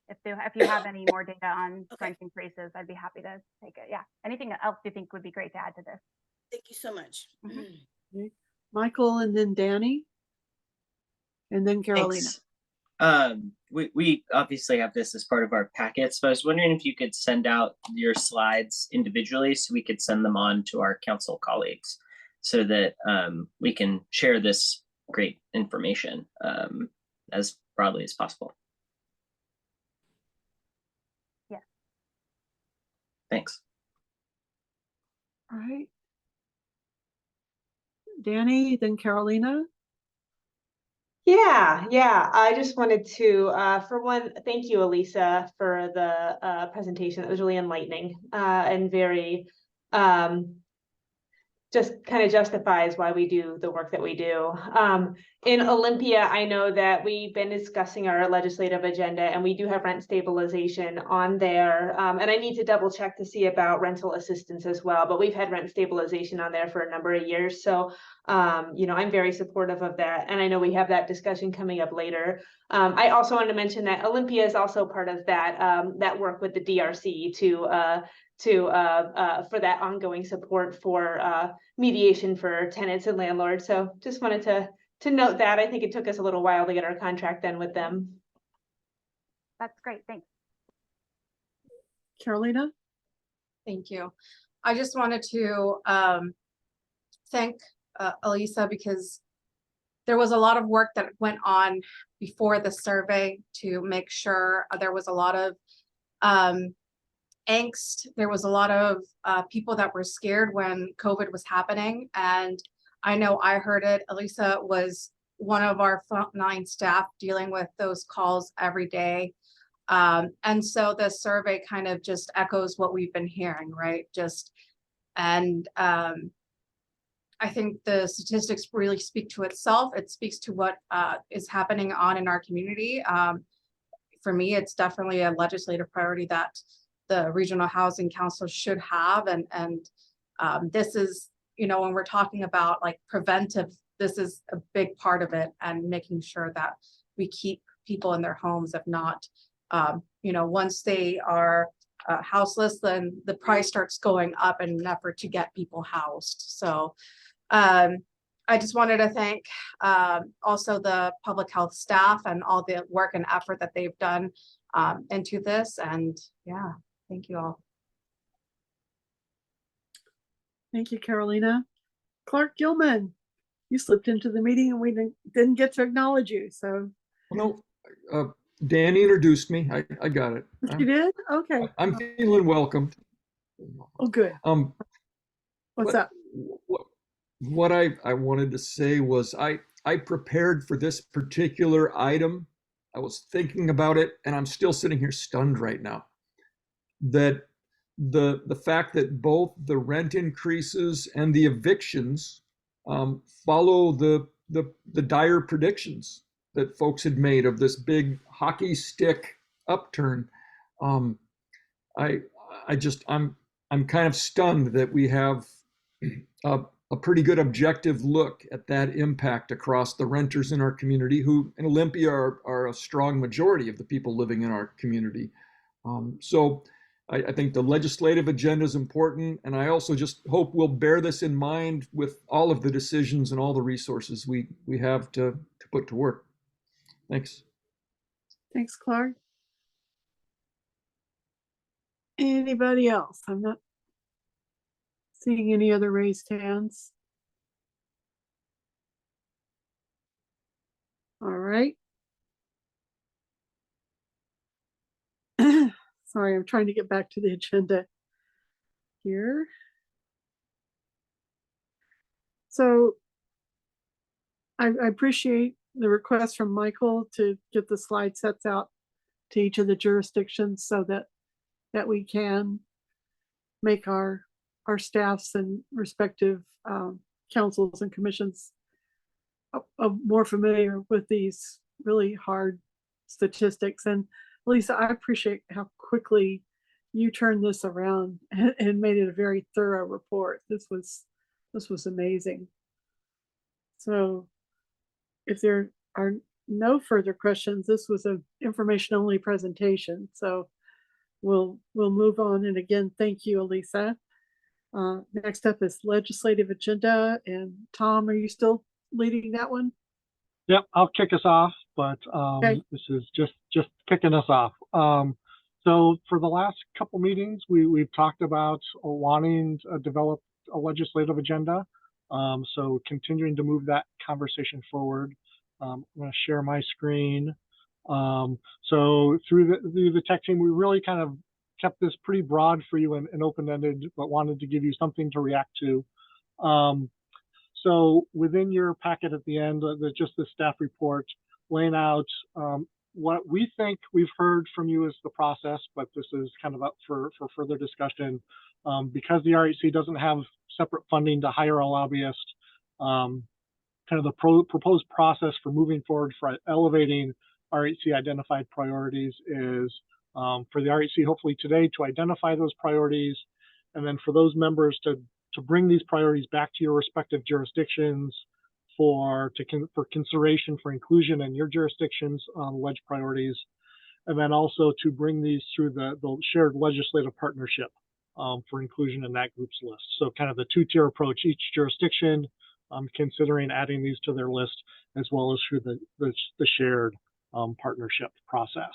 Q: if you have any more data on rent increases, I'd be happy to take it. Yeah. Anything else you think would be great to add to this?
H: Thank you so much.
A: Okay. Michael, and then Danny, and then Carolina.
C: Thanks. We obviously have this as part of our packets, but I was wondering if you could send out your slides individually so we could send them on to our council colleagues so that we can share this great information as broadly as possible.
Q: Yeah.
C: Thanks.
A: All right. Danny, then Carolina.
B: Yeah. I just wanted to, for one, thank you, Elisa, for the presentation. That was really enlightening and very, just kind of justifies why we do the work that we do. In Olympia, I know that we've been discussing our legislative agenda, and we do have rent stabilization on there. And I need to double check to see about rental assistance as well, but we've had rent stabilization on there for a number of years. So, I'm very supportive of that. And I know we have that discussion coming up later. I also wanted to mention that Olympia is also part of that work with the DRC for that ongoing support for mediation for tenants and landlords. So just wanted to note that. I think it took us a little while to get our contract done with them.
Q: That's great. Thanks.
A: Carolina.
N: Thank you. I just wanted to thank Elisa, because there was a lot of work that went on before the survey to make sure there was a lot of angst. There was a lot of people that were scared when COVID was happening. And I know I heard it. Elisa was one of our frontline staff dealing with those calls every day. And so the survey kind of just echoes what we've been hearing, right? I think the statistics really speak to itself. It speaks to what is happening in our community. For me, it's definitely a legislative priority that the Regional Housing Council should have. And this is, when we're talking about like preventive, this is a big part of it, and making sure that we keep people in their homes. If not, once they are houseless, then the price starts going up in an effort to get people housed. So I just wanted to thank also the public health staff and all the work and effort that they've done into this. And yeah, thank you all.
A: Thank you, Carolina. Clark Gilman, you slipped into the meeting and we didn't get to acknowledge you. So
R: no, Danny introduced me. I got it.
A: You did? Okay.
R: I'm feeling welcomed.
A: Oh, good. What's up?
R: What I wanted to say was I prepared for this particular item. I was thinking about it, and I'm still sitting here stunned right now. That the fact that both the rent increases and the evictions follow the dire predictions that folks had made of this big hockey stick upturn. I'm kind of stunned that we have a pretty good objective look at that impact across the renters in our community, who in Olympia are a strong majority of the people living in our community. So I think the legislative agenda is important, and I also just hope we'll bear this in mind with all of the decisions and all the resources we have to put to work. Thanks.
A: Thanks, Clark. Anybody else? I'm not seeing any other raised hands. All right. Sorry, I'm trying to get back to the agenda here. So I appreciate the request from Michael to get the slide sets out to each of the jurisdictions so that we can make our staffs and respective councils and commissions more familiar with these really hard statistics. And Lisa, I appreciate how quickly you turned this around and made it a very thorough report. This was amazing. So if there are no further questions, this was an information only presentation. So we'll move on. And again, thank you, Elisa. Next up is legislative agenda. And Tom, are you still leading that one?
D: Yep, I'll kick us off, but
A: Okay.
D: this is just kicking us off. So for the last couple meetings, we've talked about wanting to develop a legislative agenda. So continuing to move that conversation forward. I'm going to share my screen. So through the tech team, we really kind of kept this pretty broad for you and open-ended, but wanted to give you something to react to. So within your packet at the end, just the staff report laying out what we think we've heard from you is the process, but this is kind of up for further discussion. Because the RHC doesn't have separate funding to hire a lobbyist, kind of the proposed process for moving forward for elevating RHC identified priorities is for the RHC hopefully today to identify those priorities, and then for those members to bring these priorities back to your respective jurisdictions for consideration for inclusion in your jurisdictions ledge priorities, and then also to bring these through the shared legislative partnership for inclusion in that group's list. So kind of the two-tier approach, each jurisdiction considering adding these to their list, as well as through the shared partnership process.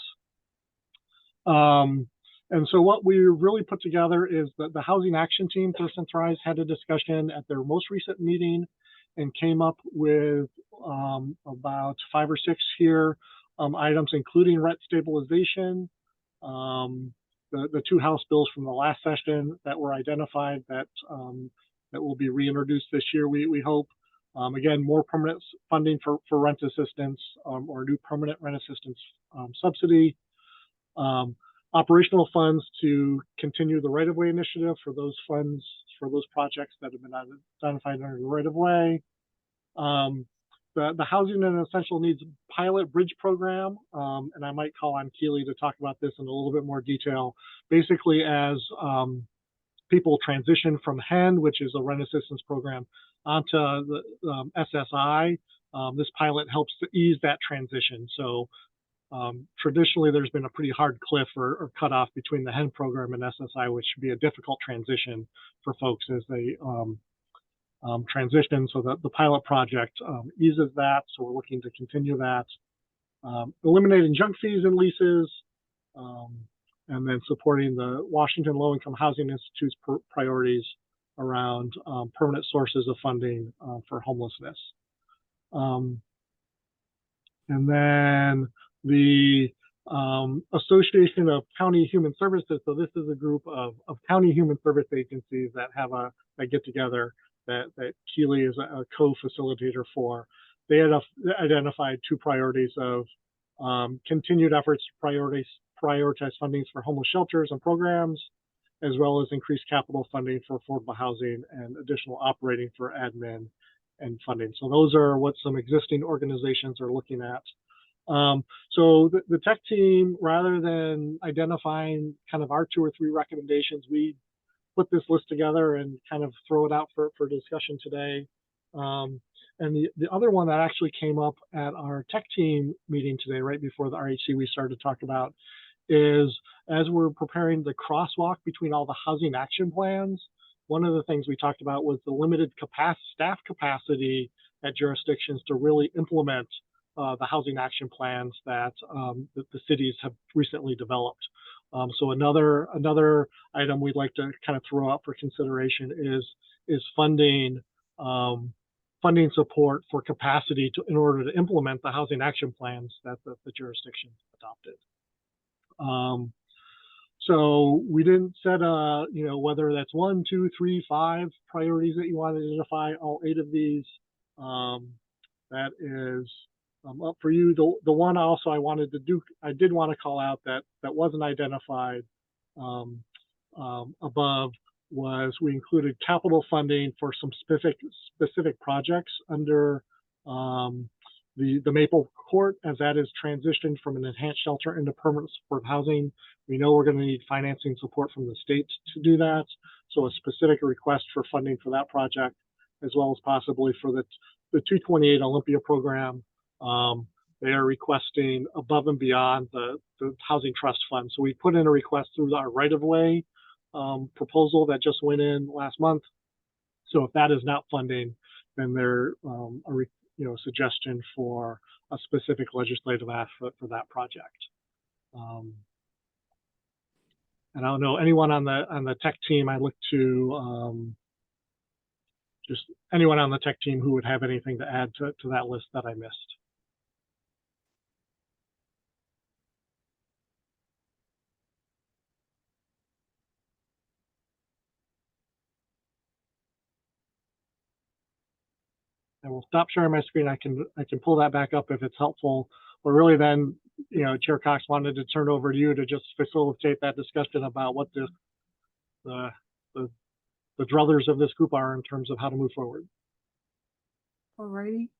D: And so what we really put together is that the Housing Action Team, Thirst and Thrive, had a discussion at their most recent meeting and came up with about 5 or 6 here items, including rent stabilization, the 2 House bills from the last session that were identified that will be reintroduced this year, we hope. Again, more permanent funding for rent assistance or new permanent rent assistance subsidy. Operational funds to continue the right-of-way initiative for those funds, for those projects that have been identified under the right-of-way. The Housing and Essential Needs Pilot Bridge Program, and I might call on Keely to talk about this in a little bit more detail. Basically, as people transition from HEN, which is a rent assistance program, onto the SSI, this pilot helps to ease that transition. So traditionally, there's been a pretty hard cliff or cutoff between the HEN program and SSI, which should be a difficult transition for folks as they transition. So that the pilot project eases that. So we're looking to continue that. Eliminating junk fees and leases, and then supporting the Washington Low Income Housing Institute's priorities around permanent sources of funding for homelessness. And then the Association of County Human Services. So this is a group of county human service agencies that have that get together that Keely is a co-facilitator for. They had identified 2 priorities of continued efforts to prioritize fundings for homeless shelters and programs, as well as increased capital funding for affordable housing and additional operating for admin and funding. So those are what some existing organizations are looking at. So the tech team, rather than identifying kind of our 2 or 3 recommendations, we put this list together and kind of throw it out for discussion today. And the other one that actually came up at our tech team meeting today, right before the RHC we started to talk about, is as we're preparing the crosswalk between all the housing action plans, one of the things we talked about was the limited staff capacity at jurisdictions to really implement the housing action plans that the cities have recently developed. So another item we'd like to kind of throw out for consideration is funding funding support for capacity in order to implement the housing action plans that the jurisdiction adopted. So we didn't set whether that's 1, 2, 3, 5 priorities that you want to identify, all 8 of these. That is up for you. The one also I did want to call out that wasn't identified above was we included capital funding for some specific projects under the Maple Court, as that is transitioned from an enhanced shelter into permanent support housing. We know we're going to need financing support from the state to do that. So a specific request for funding for that project, as well as possibly for the 228 Olympia program. They are requesting above and beyond the Housing Trust Fund. So we put in a request through our right-of-way proposal that just went in last month. So if that is not funding, then there a suggestion for a specific legislative ask for that project. And I don't know anyone on the tech team. I look to just anyone on the tech team who would have anything to add to that list that I missed. I will stop sharing my screen. I can pull that back up if it's helpful. But really then, Chair Cox wanted to turn over to you to just facilitate that discussion about what the druthers of this group are in terms of how to move forward.
A: All righty.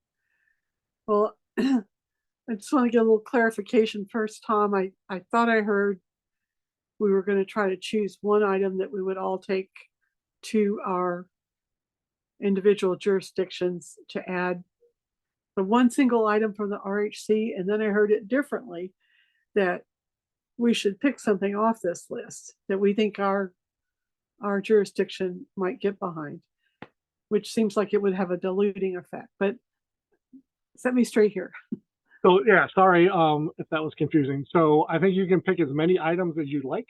A: Well, I just want to get a little clarification first, Tom. I thought I heard we were going to try to choose one item that we would all take to our individual jurisdictions to add the one single item from the RHC, and then I heard it differently, that we should pick something off this list that we think our jurisdiction might get behind, which seems like it would have a diluting effect. But set me straight here.
D: So yeah, sorry if that was confusing. So I think you can pick as many items as you'd like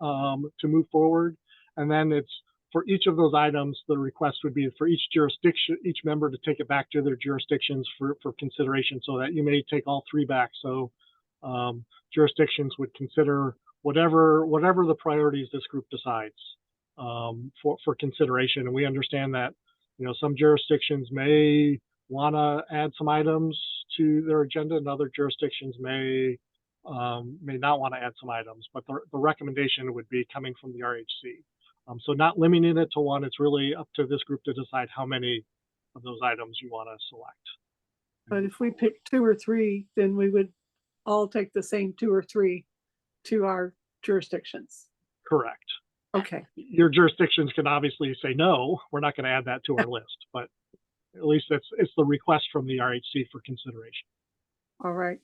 D: to move forward, and then it's for each of those items, the request would be for each jurisdiction, each member to take it back to their jurisdictions for consideration, so that you may take all 3 back. So jurisdictions would consider whatever the priorities this group decides for consideration. And we understand that some jurisdictions may want to add some items to their agenda, and other jurisdictions may not want to add some items. But the recommendation would be coming from the RHC. So not limiting it to one, it's really up to this group to decide how many of those items you want to select.
A: But if we pick 2 or 3, then we would all take the same 2 or 3 to our jurisdictions.
D: Correct.
A: Okay.
D: Your jurisdictions can obviously say, no, we're not going to add that to our list, but at least it's the request from the RHC for consideration.
A: All right.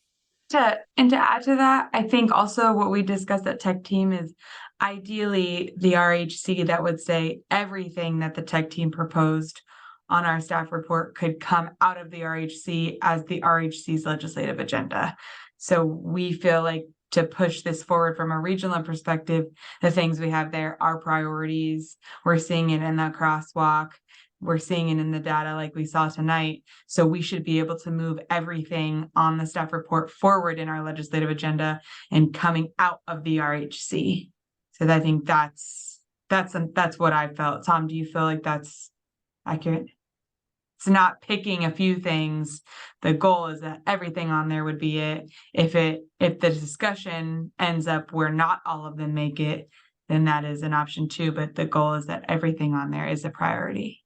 S: To add to that, I think also what we discussed at tech team is ideally the RHC that would say everything that the tech team proposed on our staff report could come out of the RHC as the RHC's legislative agenda. So we feel like to push this forward from a regional perspective, the things we have there are priorities. We're seeing it in the crosswalk. We're seeing it in the data like we saw tonight. So we should be able to move everything on the staff report forward in our legislative agenda and coming out of the RHC. So I think that's what I felt. Tom, do you feel like that's accurate? It's not picking a few things. The goal is that everything on there would be it. If the discussion ends up where not all of them make it, then that is an option too. But the goal is that everything on there is a priority.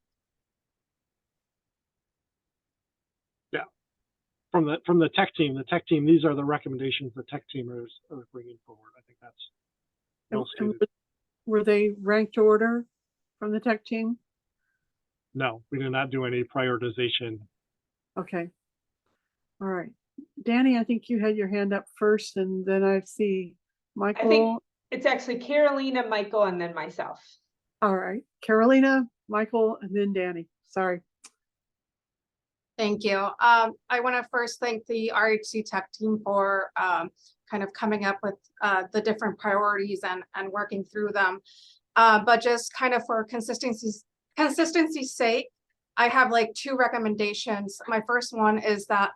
D: From the tech team, these are the recommendations the tech team are bringing forward. I think that's well stated.
A: Were they ranked order from the tech team?
D: No, we did not do any prioritization.
A: Okay. All right. Danny, I think you had your hand up first, and then I see Michael.
B: I think it's actually Carolina, Michael, and then myself.
A: All right. Carolina, Michael, and then Danny. Sorry.
N: Thank you. I want to first thank the RHC tech team for kind of coming up with the different priorities and working through them. But just kind of for consistency's sake, I have like two recommendations. My first one is that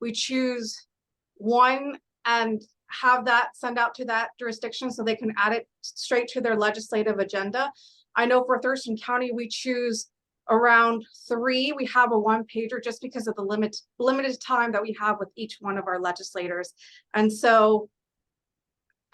N: we choose one and have that send out to that jurisdiction so they can add it straight to their legislative agenda. I know for Thurston County, we choose around 3. We have a 1-pager just because of the limited time that we have with each one of our legislators. And so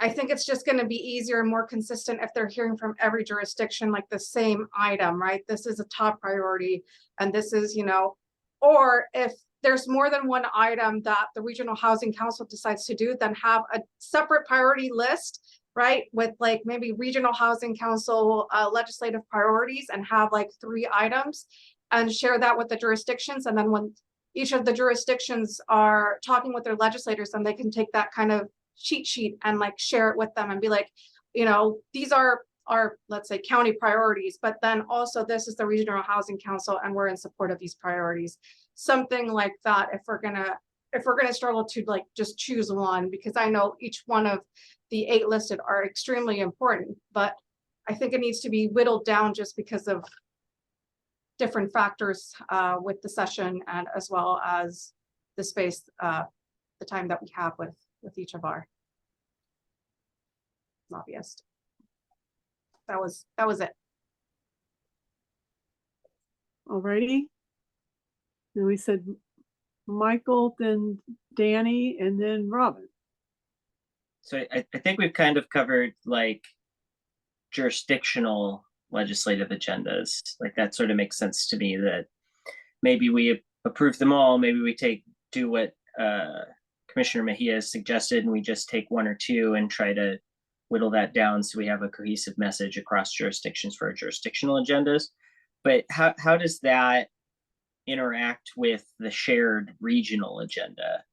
N: I think it's just going to be easier and more consistent if they're hearing from every jurisdiction, like the same item, right? This is a top priority. And this is, you know, or if there's more than one item that the Regional Housing Council decides to do, then have a separate priority list, right? With like maybe Regional Housing Council legislative priorities, and have like 3 items and share that with the jurisdictions. And then when each of the jurisdictions are talking with their legislators, then they can take that kind of cheat sheet and like share it with them and be like, you know, these are our, let's say, county priorities, but then also this is the Regional Housing Council and we're in support of these priorities. Something like that if we're gonna struggle to like just choose one, because I know each one of the 8 listed are extremely important, but I think it needs to be whittled down just because of different factors with the session, and as well as the space, the time that we have with each of our lobbyists. That was it.
A: Alrighty. Then we said Michael, then Danny, and then Robin.
C: So I think we've kind of covered like jurisdictional legislative agendas. Like that sort of makes sense to me, that maybe we approve them all. Maybe we do what Commissioner Mejia has suggested, and we just take 1 or 2 and try to whittle that down so we have a cohesive message across jurisdictions for our jurisdictional agendas. But how does that interact with the shared regional agenda?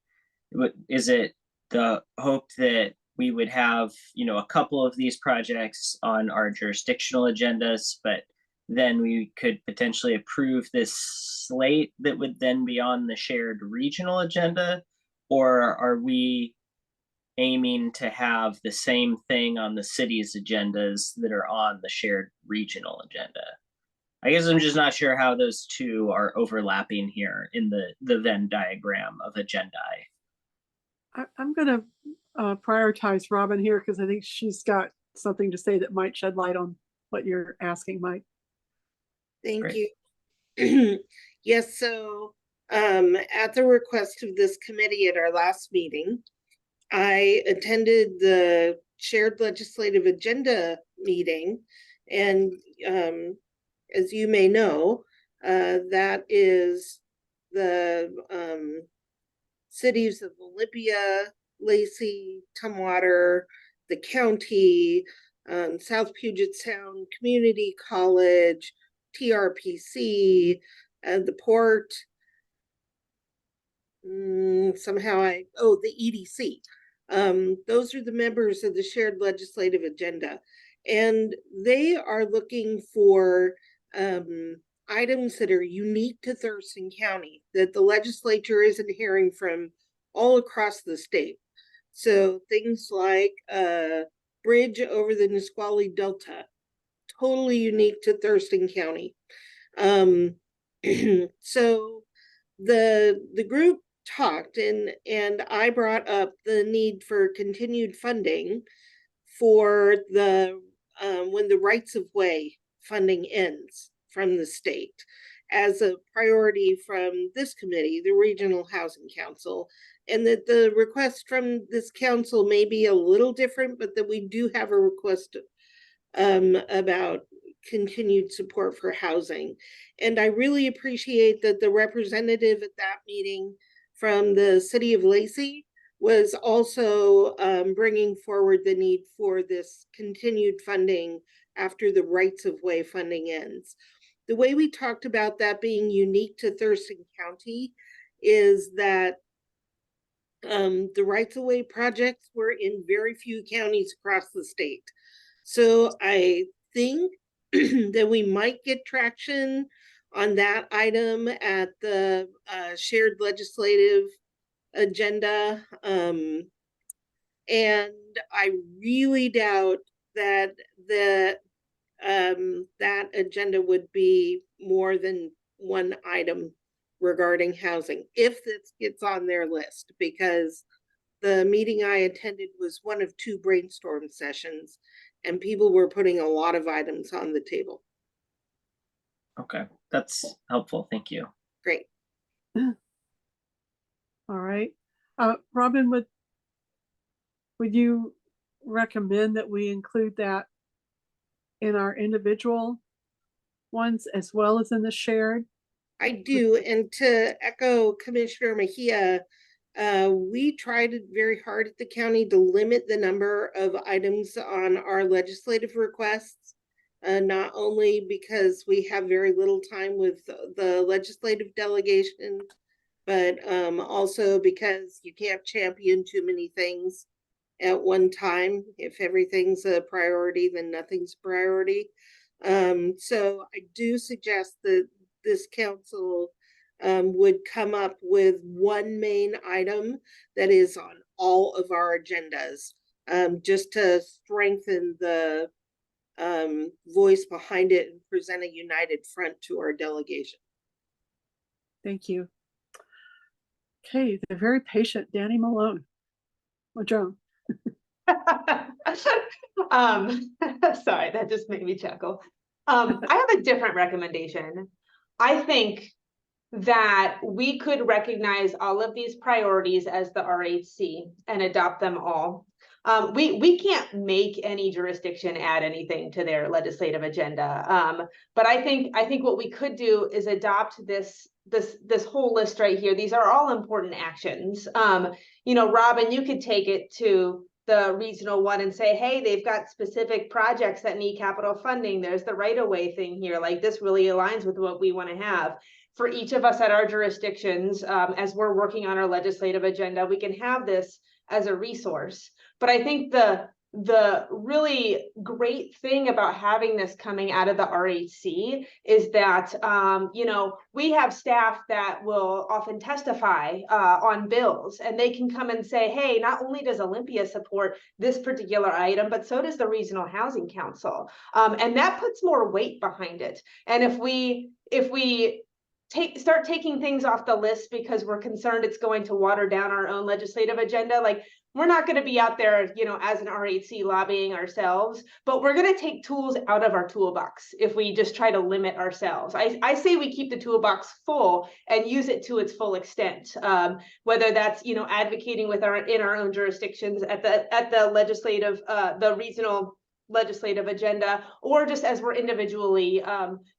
C: Is it the hope that we would have, you know, a couple of these projects on our jurisdictional agendas, but then we could potentially approve this slate that would then be on the shared regional agenda? Or are we aiming to have the same thing on the city's agendas that are on the shared regional agenda? I guess I'm just not sure how those two are overlapping here in the Venn diagram of agendae.
A: I'm gonna prioritize Robin here because I think she's got something to say that might shed light on what you're asking, Mike.
T: Thank
C: Great.
T: you. Yes, so at the request of this committee at our last meeting, I attended the shared legislative agenda meeting, and as you may know, that is the cities of Olympia, Lacey, Tumwater, the county, South Puget Sound Community College, TRPC, the port, the EDC. Those are the members of the shared legislative agenda, and they are looking for items that are unique to Thurston County that the legislature isn't hearing from all across the state. So things like a bridge over the Nisqually Delta, totally unique to Thurston County. So the group talked, and I brought up the need for continued funding for the when the rights of way funding ends from the state, as a priority from this committee, the Regional Housing Council, and that the request from this council may be a little different, but that we do have a request about continued support for housing. And I really appreciate that the representative at that meeting from the city of Lacey was also bringing forward the need for this continued funding after the rights of way funding ends. The way we talked about that being unique to Thurston County is that the rights of way projects were in very few counties across the state. So I think that we might get traction on that item at the shared legislative agenda. And I really doubt that that agenda would be more than one item regarding housing, if this gets on their list, because the meeting I attended was one of 2 brainstorm sessions, and people were putting a lot of items on the table.
C: Okay, that's helpful. Thank you.
T: Great.
A: All right. Robin, would you recommend that we include that in our individual ones as well as in the shared?
T: I do, and to echo Commissioner Mejia, we tried very hard at the county to limit the number of items on our legislative requests, not only because we have very little time with the legislative delegation, but also because you can't champion too many things at one time. If everything's a priority, then nothing's a priority. So I do suggest that this council would come up with one main item that is on all of our agendas, just to strengthen the voice behind it and present a united front to our delegation.
A: Thank you. Okay, the very patient Danny Malone. Joan.
B: Sorry, that just made me chuckle. I have a different recommendation. I think that we could recognize all of these priorities as the RHC and adopt them all. We can't make any jurisdiction add anything to their legislative agenda. But I think what we could do is adopt this whole list right here. These are all important actions. You know, Robin, you could take it to the regional one and say, hey, they've got specific projects that need capital funding. There's the right-of-way thing here. Like, this really aligns with what we want to have. For each of us at our jurisdictions, as we're working on our legislative agenda, we can have this as a resource. But I think the really great thing about having this coming out of the RHC is that, you know, we have staff that will often testify on bills, and they can come and say, hey, not only does Olympia support this particular item, but so does the Regional Housing Council. And that puts more weight behind it. And if we start taking things off the list because we're concerned it's going to water down our own legislative agenda, like, we're not going to be out there, you know, as an RHC lobbying ourselves, but we're going to take tools out of our toolbox if we just try to limit ourselves. I say we keep the toolbox full and use it to its full extent, whether that's, you know, advocating in our own jurisdictions at the legislative, the regional legislative agenda, or just as we're individually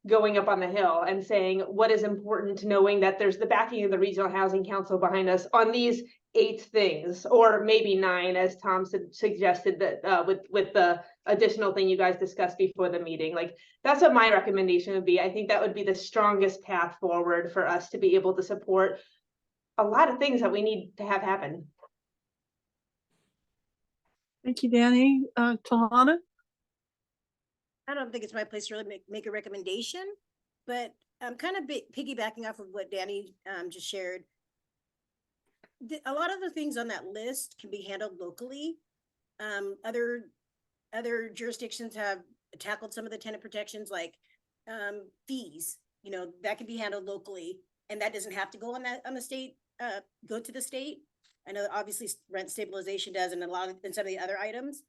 B: going up on the Hill and saying what is important, knowing that there's the backing of the Regional Housing Council behind us on these 8 things, or maybe 9, as Tom suggested, that with the additional thing you guys discussed before the meeting. Like, that's what my recommendation would be. I think that would be the strongest path forward for us to be able to support a lot of things that we need to have happen.
A: Thank you, Danny. Talana?
H: I don't think it's my place to really make a recommendation, but I'm kind of piggybacking off of what Danny just shared. A lot of the things on that list can be handled locally. Other jurisdictions have tackled some of the tenant protections, like fees. You know, that can be handled locally, and that doesn't have to go on the state. Go to the state. I know that obviously rent stabilization does, and some of the other items.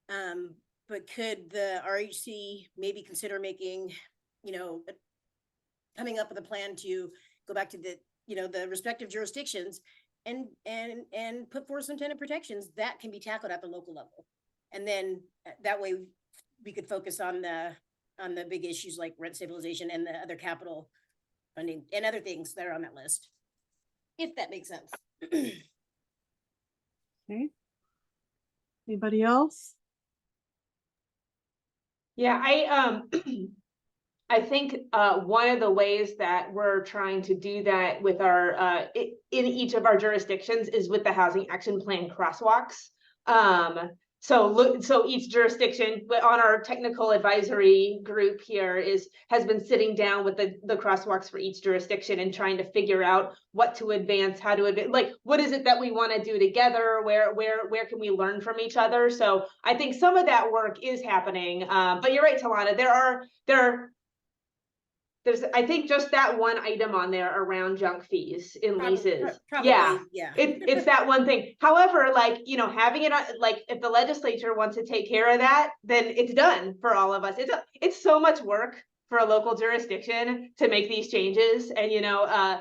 H: But could the RHC maybe consider making, you know, coming up with a plan to go back to the respective jurisdictions and put forth some tenant protections that can be tackled at the local level, and then that way we could focus on the big issues like rent stabilization and the other capital funding and other things that are on that list, if that makes sense.
A: Okay. Anybody else?
B: Yeah, I think one of the ways that we're trying to do that with our in each of our jurisdictions is with the Housing Action Plan crosswalks. So each jurisdiction on our technical advisory group here has been sitting down with the crosswalks for each jurisdiction and trying to figure out what to advance, how to advance, like, what is it that we want to do together? Where can we learn from each other? So I think some of that work is happening. But you're right, Talana, there are there's, I think just that one item on there around junk fees in leases.
H: Probably,
B: Yeah,
H: yeah.
B: it's that one thing. However, like, you know, having it on, like, if the legislature wants to take care of that, then it's done for all of us. It's so much work for a local jurisdiction to make these changes, and you know,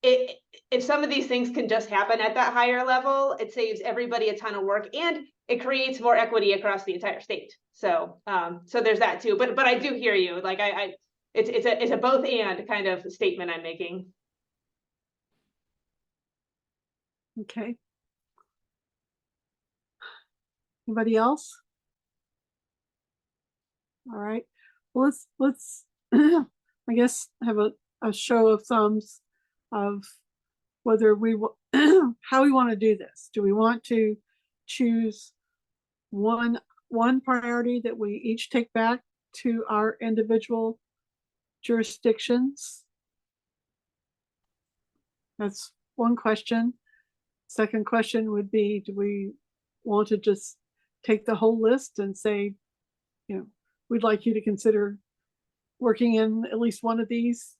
B: if some of these things can just happen at that higher level, it saves everybody a ton of work, and it creates more equity across the entire state. So, so there's that too. But I do hear you. Like it's a both and kind of statement I'm making.
A: Okay. Anybody else? All right. Well, let's I guess have a show of thumbs of whether we how we want to do this. Do we want to choose one priority that we each take back to our individual jurisdictions? That's one question. Second question would be, do we want to just take the whole list and say, you know, we'd like you to consider working in at least one of these,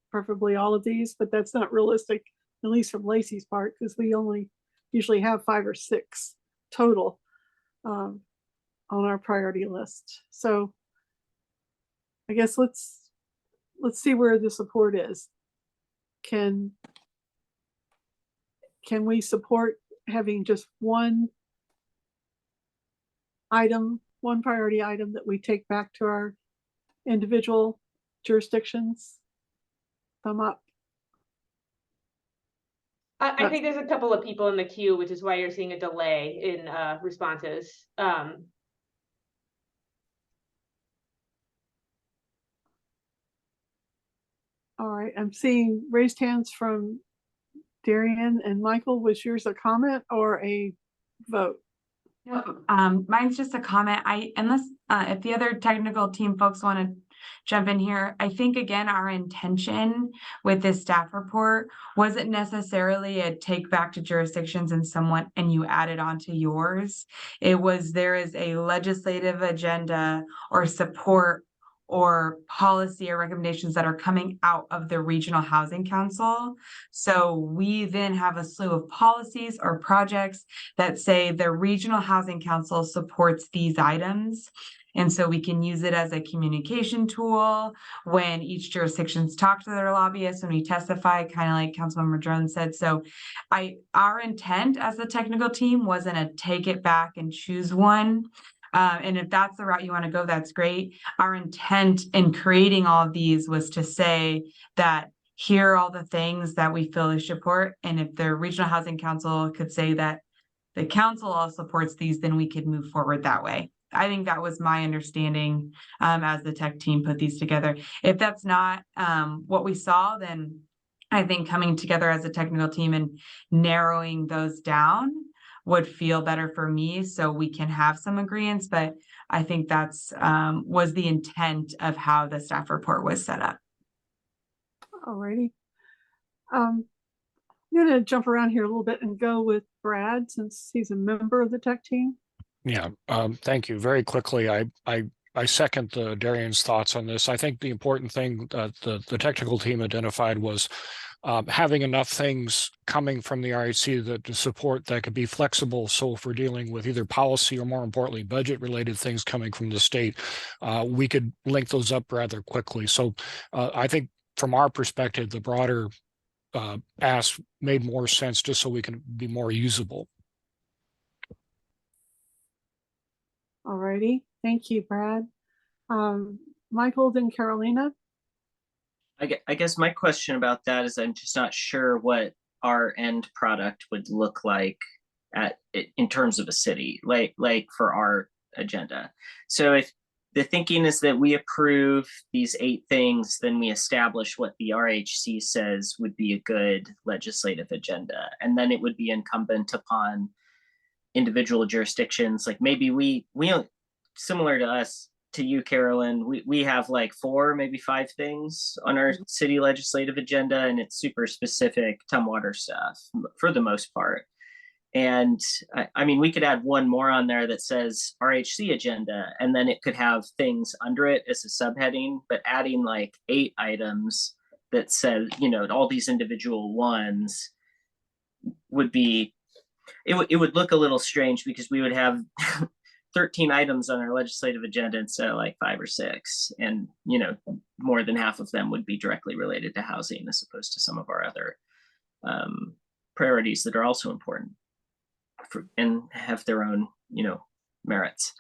A: preferably all of these, but that's not realistic, at least from Lacey's part, because we only usually have 5 or 6 total on our priority list. So I guess let's see where the support is. Can we support having just one item, one priority item that we take back to our individual jurisdictions? Thumb up.
B: I think there's a couple of people in the queue, which is why you're seeing a delay in responses. All
A: right, I'm seeing raised hands from Darian and Michael. Was yours a comment or a vote?
S: Mine's just a comment. Unless if the other technical team folks want to jump in here, I think again our intention with this staff report wasn't necessarily a take back to jurisdictions and you add it onto yours. It was, there is a legislative agenda or support or policy or recommendations that are coming out of the Regional Housing Council. So we then have a slew of policies or projects that say the Regional Housing Council supports these items. And so we can use it as a communication tool when each jurisdictions talk to their lobbyists, when we testify, kind of like Councilmember Jones said. So our intent as the technical team wasn't to take it back and choose one. And if that's the route you want to go, that's great. Our intent in creating all of these was to say that here are all the things that we feel is support. And if the Regional Housing Council could say that the council all supports these, then we could move forward that way. I think that was my understanding as the tech team put these together. If that's not what we saw, then I think coming together as a technical team and narrowing those down would feel better for me, so we can have some agreements. But I think that's was the intent of how the staff report was set up.
A: Alrighty. I'm gonna jump around here a little bit and go with Brad, since he's a member of the tech team.
L: Yeah, thank you. Very quickly, I second Darian's thoughts on this. I think the important thing that the technical team identified was having enough things coming from the RHC that to support that could be flexible. So if we're dealing with either policy or, more importantly, budget related things coming from the state, we could link those up rather quickly. So I think from our perspective, the broader ask made more sense just so we can be more usable.
A: Alrighty, thank you, Brad. Michael, then Carolina.
C: I guess my question about that is I'm just not sure what our end product would look like in terms of a city, like for our agenda. So if the thinking is that we approve these 8 things, then we establish what the RHC says would be a good legislative agenda. And then it would be incumbent upon individual jurisdictions. Like maybe we similar to us, to you, Carolyn, we have like 4, maybe 5 things on our city legislative agenda, and it's super specific Tumwater stuff for the most part. And I mean, we could add one more on there that says RHC agenda, and then it could have things under it as a subheading, but adding like 8 items that said, you know, all these individual ones would be, it would look a little strange because we would have 13 items on our legislative agenda instead of like 5 or 6. And, you know, more than half of them would be directly related to housing as opposed to some of our other priorities that are also important and have their own, you know, merits.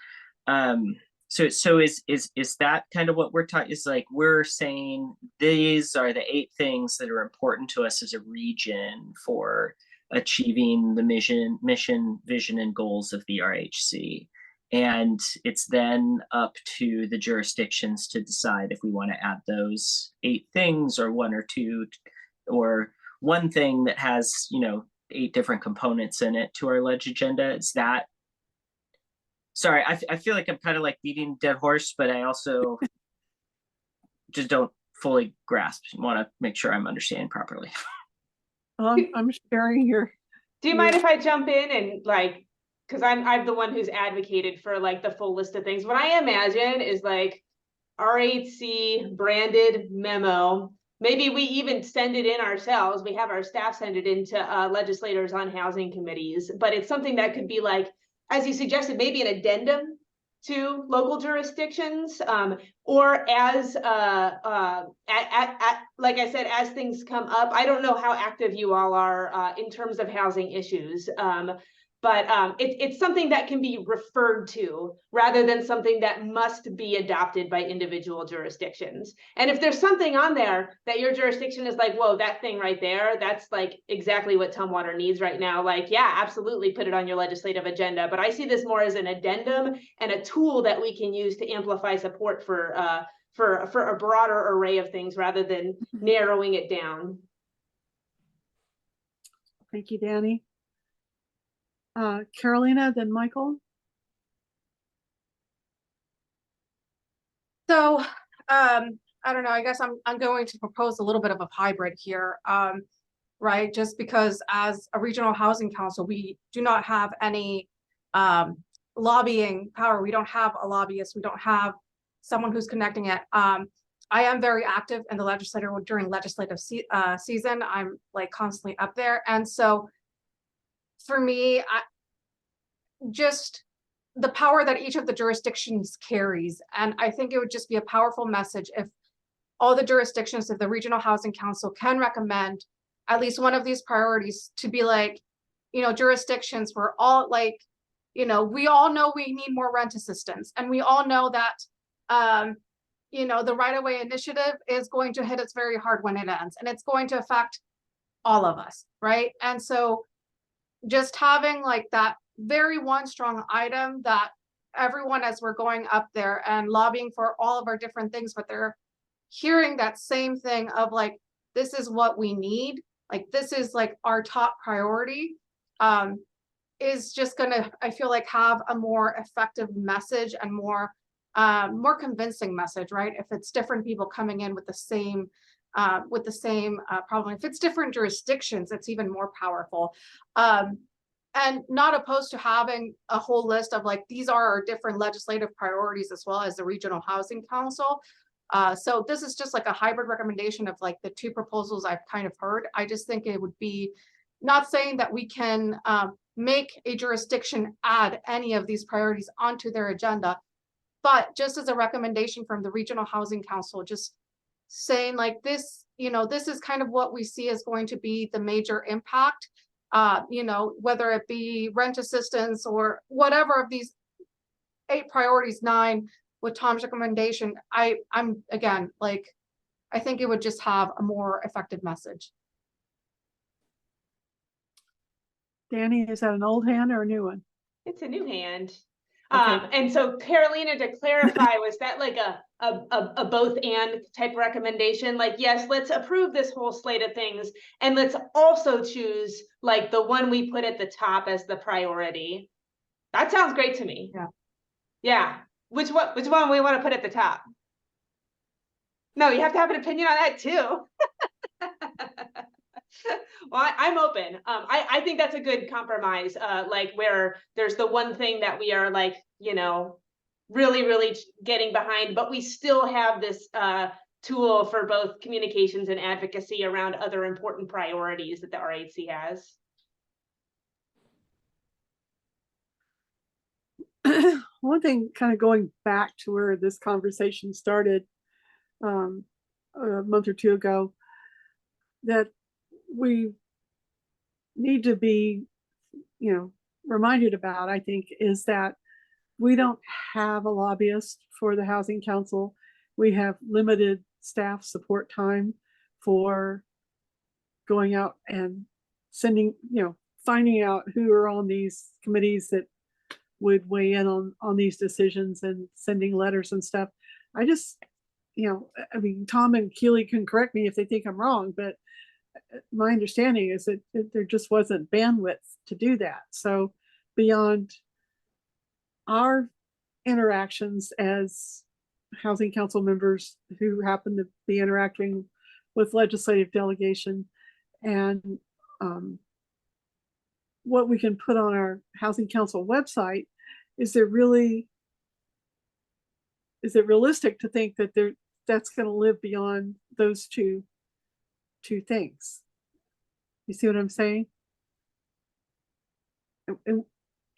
C: So is that kind of what we're talking? Is like we're saying these are the 8 things that are important to us as a region for achieving the mission, vision, and goals of the RHC. And it's then up to the jurisdictions to decide if we want to add those 8 things or 1 or 2 or one thing that has, you know, 8 different components in it to our ledge agenda. Is that, sorry, I feel like I'm kind of like beating a dead horse, but I also just don't fully grasp. Want to make sure I'm understanding properly.
A: I'm sharing your.
B: Do you mind if I jump in and like, because I'm the one who's advocated for like the full list of things. What I imagine is like RHC branded memo. Maybe we even send it in ourselves. We have our staff send it into legislators on housing committees, but it's something that could be like, as you suggested, maybe an addendum to local jurisdictions, or as like I said, as things come up. I don't know how active you all are in terms of housing issues, but it's something that can be referred to rather than something that must be adopted by individual jurisdictions. And if there's something on there that your jurisdiction is like, whoa, that thing right there, that's like exactly what Tumwater needs right now. Like, yeah, absolutely put it on your legislative agenda. But I see this more as an addendum and a tool that we can use to amplify support for a broader array of things rather than narrowing it down.
A: Thank you, Danny. Carolina, then Michael.
N: So, I don't know, I guess I'm going to propose a little bit of a hybrid here, right? Just because as a regional housing council, we do not have any lobbying power. We don't have a lobbyist. We don't have someone who's connecting it. I am very active in the legislature during legislative season. I'm like constantly up there. And so for me, just the power that each of the jurisdictions carries. And I think it would just be a powerful message if all the jurisdictions of the Regional Housing Council can recommend at least one of these priorities to be like, you know, jurisdictions where all like, you know, we all know we need more rent assistance. And we all know that, you know, the right-of-way initiative is going to hit us very hard when it ends. And it's going to affect all of us, right? And so just having like that very one strong item that everyone, as we're going up there and lobbying for all of our different things, but they're hearing that same thing of like, this is what we need, like this is like our top priority, is just gonna, I feel like, have a more effective message and more convincing message, right? If it's different people coming in with the same problem. If it's different jurisdictions, it's even more powerful. And not opposed to having a whole list of like, these are our different legislative priorities as well as the Regional Housing Council. So this is just like a hybrid recommendation of like the 2 proposals I've kind of heard. I just think it would be, not saying that we can make a jurisdiction add any of these priorities onto their agenda, but just as a recommendation from the Regional Housing Council, just saying like this, you know, this is kind of what we see as going to be the major impact, you know, whether it be rent assistance or whatever of these 8 priorities, 9 with Tom's recommendation. I'm again, like, I think it would just have a more effective message.
A: Danny, is that an old hand or a new one?
B: It's a new hand.
A: Okay.
B: And so Carolina, to clarify, was that like a both and type recommendation? Like, yes, let's approve this whole slate of things, and let's also choose like the one we put at the top as the priority. That sounds great to me.
N: Yeah.
B: Yeah. Which one we want to put at the top? No, you have to have an opinion on that too. Well, I'm open. I think that's a good compromise, like where there's the one thing that we are like, you know, really getting behind, but we still have this tool for both communications and advocacy around other important priorities that the RHC has.
A: One thing, kind of going back to where this conversation started a month or two ago, that we need to be, you know, reminded about, I think, is that we don't have a lobbyist for the Housing Council. We have limited staff support time for going out and sending, you know, finding out who are on these committees that would weigh in on these decisions and sending letters and stuff. I just, you know, I mean, Tom and Keely can correct me if they think I'm wrong, but my understanding is that there just wasn't bandwidth to do that. So beyond our interactions as Housing Council members who happen to be interacting with legislative delegation and what we can put on our Housing Council website, is it realistic to think that that's going to live beyond those two things? You see what I'm saying?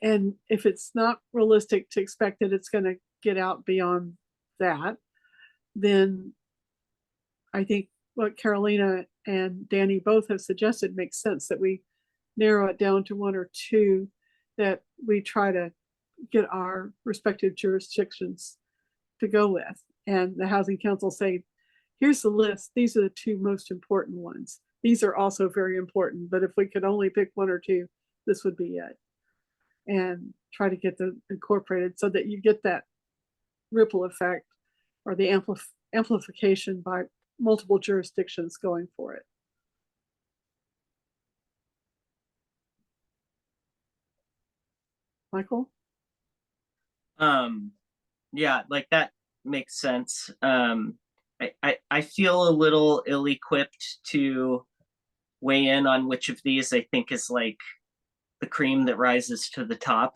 A: And if it's not realistic to expect that it's going to get out beyond that, then I think what Carolina and Danny both have suggested makes sense, that we narrow it down to one or two that we try to get our respective jurisdictions to go with. And the Housing Council say, here's the list. These are the two most important ones. These are also very important, but if we could only pick one or two, this would be it. And try to get them incorporated so that you get that ripple effect or the amplification by multiple jurisdictions going for it. Michael?
C: Yeah, like that makes sense. I feel a little ill-equipped to weigh in on which of these I think is like the cream that rises to the top.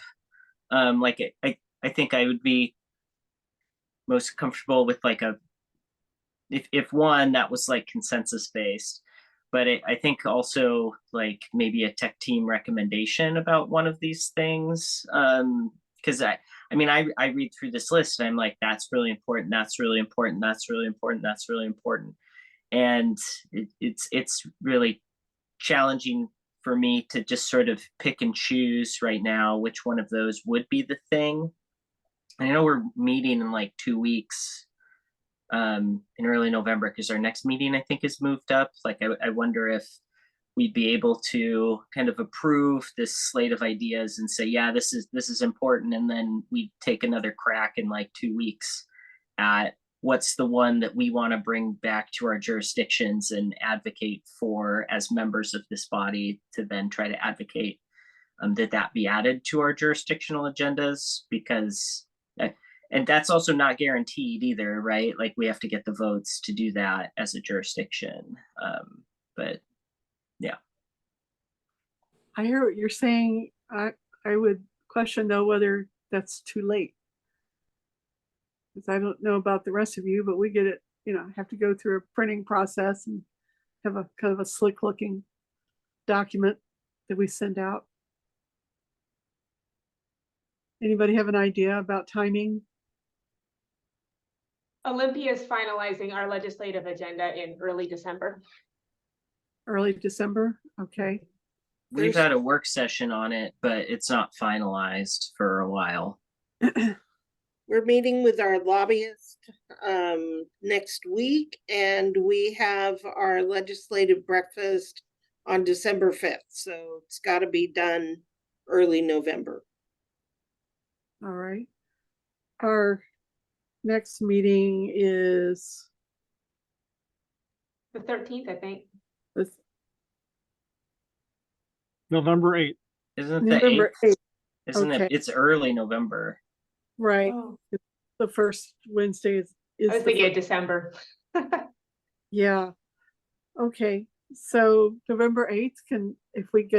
C: Like I think I would be most comfortable with like if one that was like consensus based, but I think also like maybe a tech team recommendation about one of these things. Because I mean, I read through this list and I'm like, that's really important, that's really important, that's really important, that's really important. And it's really challenging for me to just sort of pick and choose right now which one of those would be the thing. I know we're meeting in like 2 weeks in early November, because our next meeting I think is moved up. Like I wonder if we'd be able to kind of approve this slate of ideas and say, yeah, this is important, and then we take another crack in like 2 weeks at what's the one that we want to bring back to our jurisdictions and advocate for as members of this body, to then try to advocate that be added to our jurisdictional agendas, because and that's also not guaranteed either, right? Like we have to get the votes to do that as a jurisdiction. But yeah.
A: I hear what you're saying. I would question though whether that's too late. Because I don't know about the rest of you, but we get it, you know, have to go through a printing process and have a kind of a slick looking document that we send out. Anybody have an idea about timing?
B: Olympia is finalizing our legislative agenda in early December.
A: Early December, okay.
C: We've had a work session on it, but it's not finalized for a while.
T: We're meeting with our lobbyist next week, and we have our legislative breakfast on December 5th. So it's got to be done early November.
A: All right. Our next meeting is
B: the 13th, I think.
D: November 8th.
C: Isn't the
A: November
C: 8th?
A: 8th.
C: Isn't
A: Okay.
C: it? It's early November.
A: Right.
B: Oh.
A: It's the first Wednesday is
B: I was thinking of December.
A: Yeah. Okay. So November 8th, if we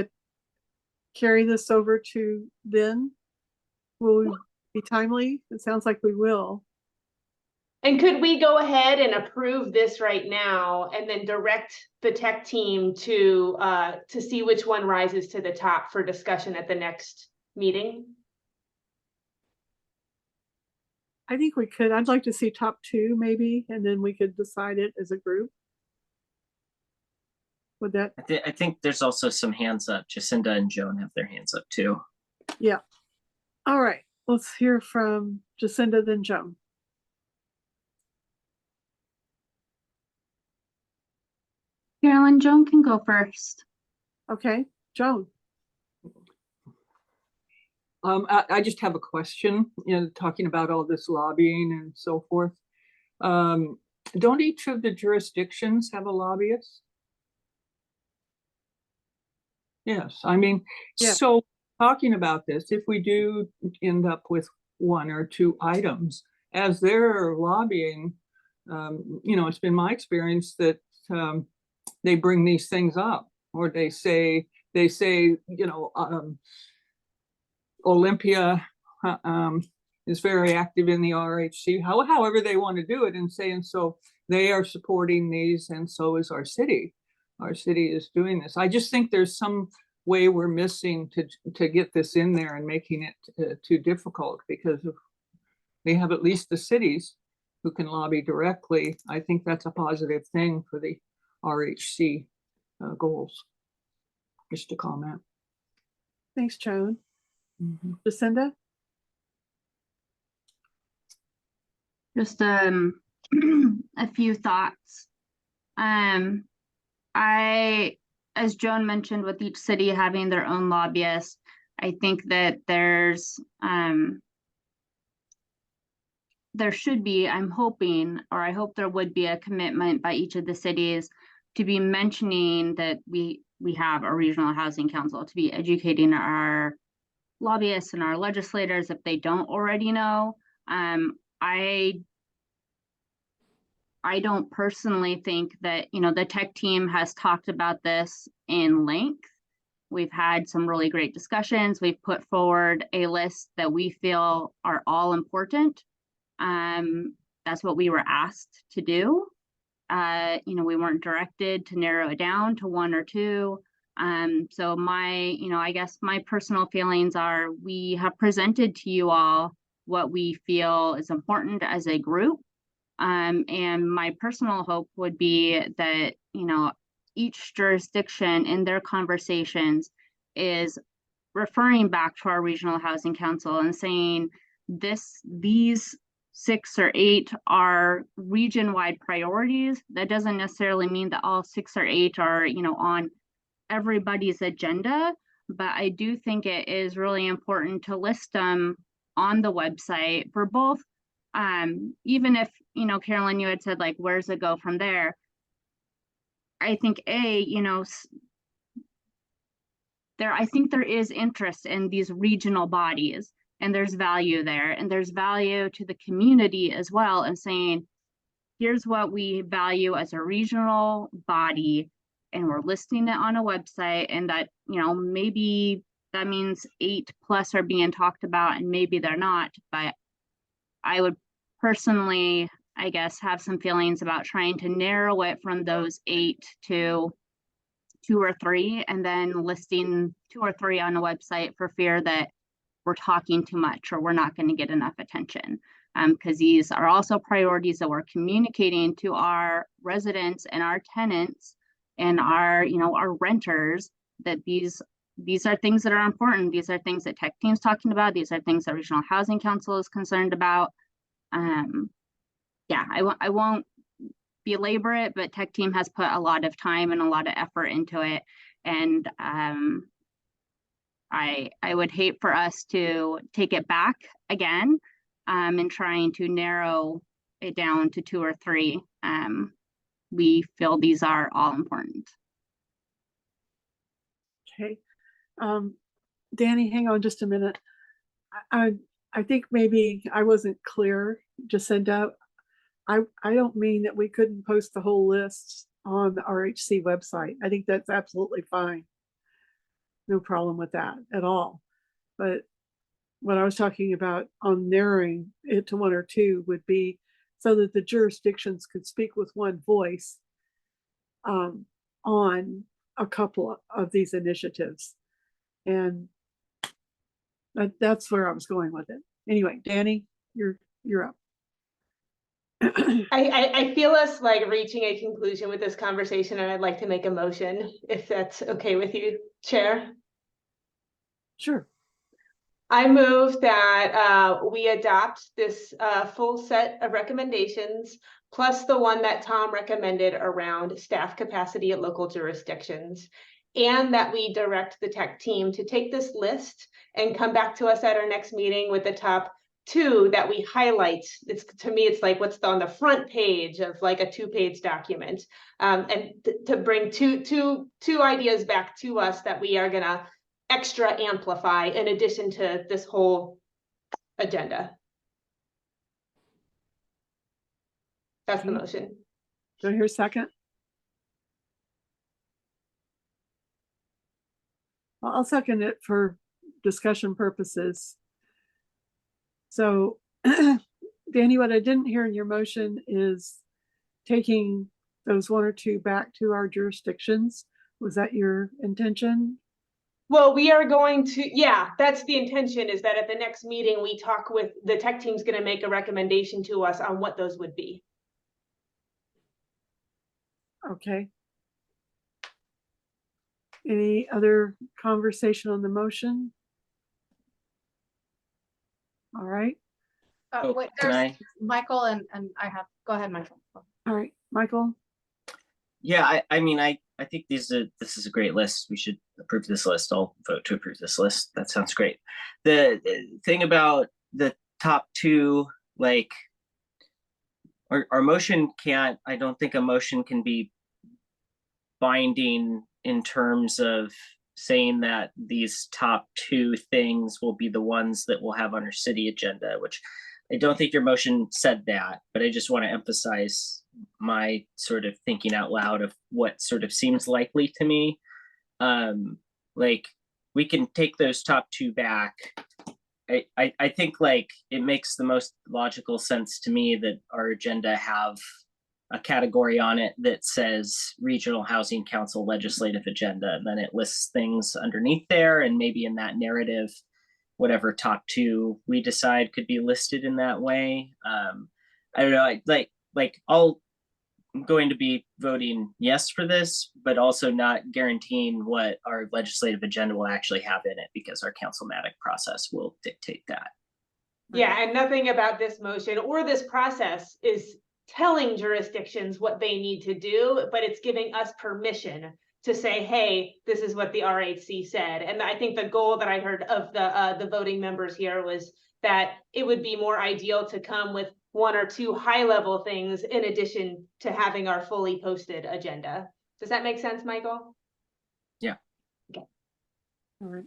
A: carry this over to then, will we be timely? It sounds like we will.
B: And could we go ahead and approve this right now and then direct the tech team to see which one rises to the top for discussion at the next meeting?
A: I think we could. I'd like to see top 2 maybe, and then we could decide it as a group. Would that?
C: I think there's also some hands up. Jacinda and Joan have their hands up too.
A: Yeah. All right. Let's hear from Jacinda, then Joan.
U: Carolyn, Joan can go first.
A: Okay, Joan.
K: I just have a question, talking about all this lobbying and so forth. Don't each of the jurisdictions have a lobbyist? Yes, I mean,
A: Yeah.
K: So talking about this, if we do end up with 1 or 2 items, as they're lobbying, it's been my experience that they bring these things up, or they say, Olympia is very active in the RHC, however they want to do it, and saying, so they are supporting these, and so is our city. Our city is doing this. I just think there's some way we're missing to get this in there and making it too difficult, because if they have at least the cities who can lobby directly, I think that's a positive thing for the RHC goals. Just a comment.
A: Thanks, Joan. Jacinda?
U: Just a few thoughts. As Joan mentioned, with each city having their own lobbyist, I think that there should be, I'm hoping, or I hope there would be a commitment by each of the cities to be mentioning that we have a regional housing council, to be educating our lobbyists and our legislators if they don't already know. I don't personally think that, the tech team has talked about this in length. We've had some really great discussions. We've put forward a list that we feel are all important. That's what we were asked to do. We weren't directed to narrow it down to 1 or 2. So I guess my personal feelings are, we have presented to you all what we feel is important as a group. And my personal hope would be that, each jurisdiction in their conversations is referring back to our regional housing council and saying these 6 or 8 are region-wide priorities. That doesn't necessarily mean that all 6 or 8 are, on everybody's agenda, but I do think it is really important to list them on the website for both. Even if, Carolyn, you had said, like, where's it go from there? I think I think there is interest in these regional bodies, and there's value there, and there's value to the community as well, and saying, here's what we value as a regional body, and we're listing it on a website, and that, maybe that means 8 plus are being talked about, and maybe they're not, but I would personally, I guess, have some feelings about trying to narrow it from those 8 to 2 or 3, and then listing 2 or 3 on a website for fear that we're talking too much or we're not going to get enough attention. Because these are also priorities that we're communicating to our residents and our tenants and our renters, that these are things that are important. These are things that tech team's talking about. These are things that Regional Housing Council is concerned about. I won't belabor it, but tech team has put a lot of time and a lot of effort into it. And I would hate for us to take it back again and trying to narrow it down to 2 or 3. We feel these are all important.
A: Okay. Danny, hang on just a minute. I think maybe I wasn't clear, Jacinda. I don't mean that we couldn't post the whole list on the RHC website. I think that's absolutely fine. No problem with that at all. But what I was talking about on narrowing it to one or two would be so that the jurisdictions could speak with one voice on a couple of these initiatives. And that's where I was going with it. Anyway, Danny, you're up.
B: I feel us like reaching a conclusion with this conversation, and I'd like to make a motion, if that's okay with you, Chair.
A: Sure.
B: I move that we adopt this full set of recommendations, plus the one that Tom recommended around staff capacity at local jurisdictions, and that we direct the tech team to take this list and come back to us at our next meeting with the top 2 that we highlight. It's, to me, it's like what's on the front page of like a 2-page document, and to bring two ideas back to us that we are gonna extra amplify in addition to this whole agenda. That's the motion.
A: Do I hear a second? Well, I'll second it for discussion purposes. So, Danny, what I didn't hear in your motion is taking those 1 or 2 back to our jurisdictions. Was that your intention?
B: Well, we are going to, yeah, that's the intention, is that at the next meeting, we talk with, the tech team's gonna make a recommendation to us on what those would be.
A: Okay. Any other conversation on the motion? All right.
N: Wait,
C: can
N: there's
C: I?
N: Michael and I have, go ahead, Michael.
A: All right, Michael.
C: Yeah, I mean, I think this is a great list. We should approve this list. I'll vote to approve this list. That sounds great. The thing about the top 2, like, our motion can't, I don't think a motion can be binding in terms of saying that these top 2 things will be the ones that we'll have on our city agenda, which I don't think your motion said that, but I just want to emphasize my sort of thinking out loud of what sort of seems likely to me. Like, we can take those top 2 back. I think like it makes the most logical sense to me that our agenda have a category on it that says Regional Housing Council Legislative Agenda, and then it lists things underneath there, and maybe in that narrative, whatever top 2 we decide could be listed in that way. I don't know, I'm going to be voting yes for this, but also not guaranteeing what our legislative agenda will actually have in it, because our councilmatic process will dictate that.
B: Yeah, and nothing about this motion or this process is telling jurisdictions what they need to do, but it's giving us permission to say, hey, this is what the RHC said. And I think the goal that I heard of the voting members here was that it would be more ideal to come with 1 or 2 high-level things in addition to having our fully posted agenda. Does that make sense, Michael?
C: Yeah.
B: Okay.
A: All right.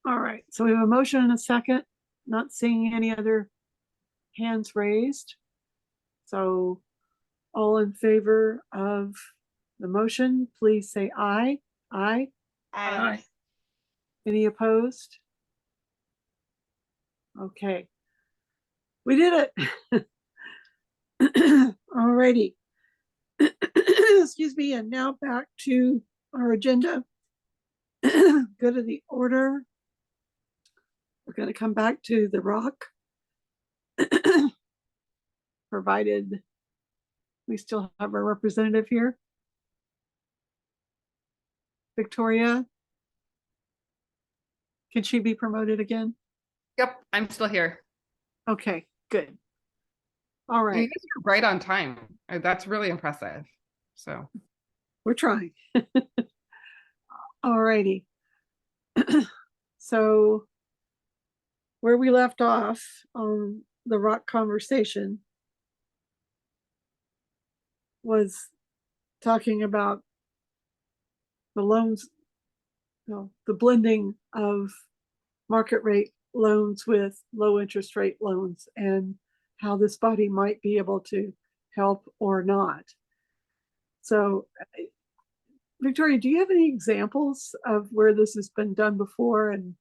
A: All right, so we have a motion and a second. Not seeing any other hands raised. So all in favor of the motion, please say aye. Aye.
C: Aye.
A: Any opposed? Okay. We did it. All righty. Excuse me, and now back to our agenda. Go to the order. We're going to come back to the rock, provided we still have our representative here. Victoria, can she be promoted again?
P: Yep, I'm still here.
A: Okay, good. All
P: You
A: right,
P: guys are right on time. That's really impressive. So
A: we're trying. All righty. So where we left off on the rock conversation was talking about the loans, the blending of market rate loans with low interest rate loans, and how this body might be able to help or not. So, Victoria, do you have any examples of where this has been done before and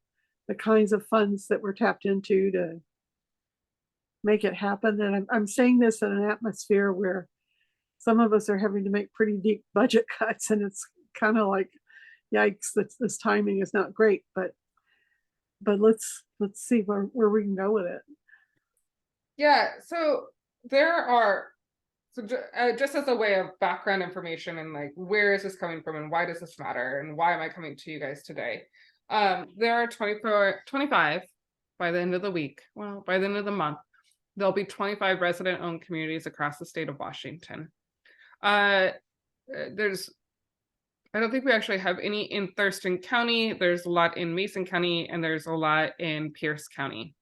A: the kinds of funds that were tapped into to make it happen? And I'm saying this in an atmosphere where some of us are having to make pretty deep budget cuts, and it's kind of like, yikes, this timing is not great, but let's see where we can go with it.
P: Yeah, so there are, just as a way of background information and like, where is this coming from and why does this matter and why am I coming to you guys today? There are 25 by the end of the week. Well, by the end of the month, there'll be 25 resident-owned communities across the state of Washington. I don't think we actually have any in Thurston County. There's a lot in Mason County and there's a lot in Pierce County.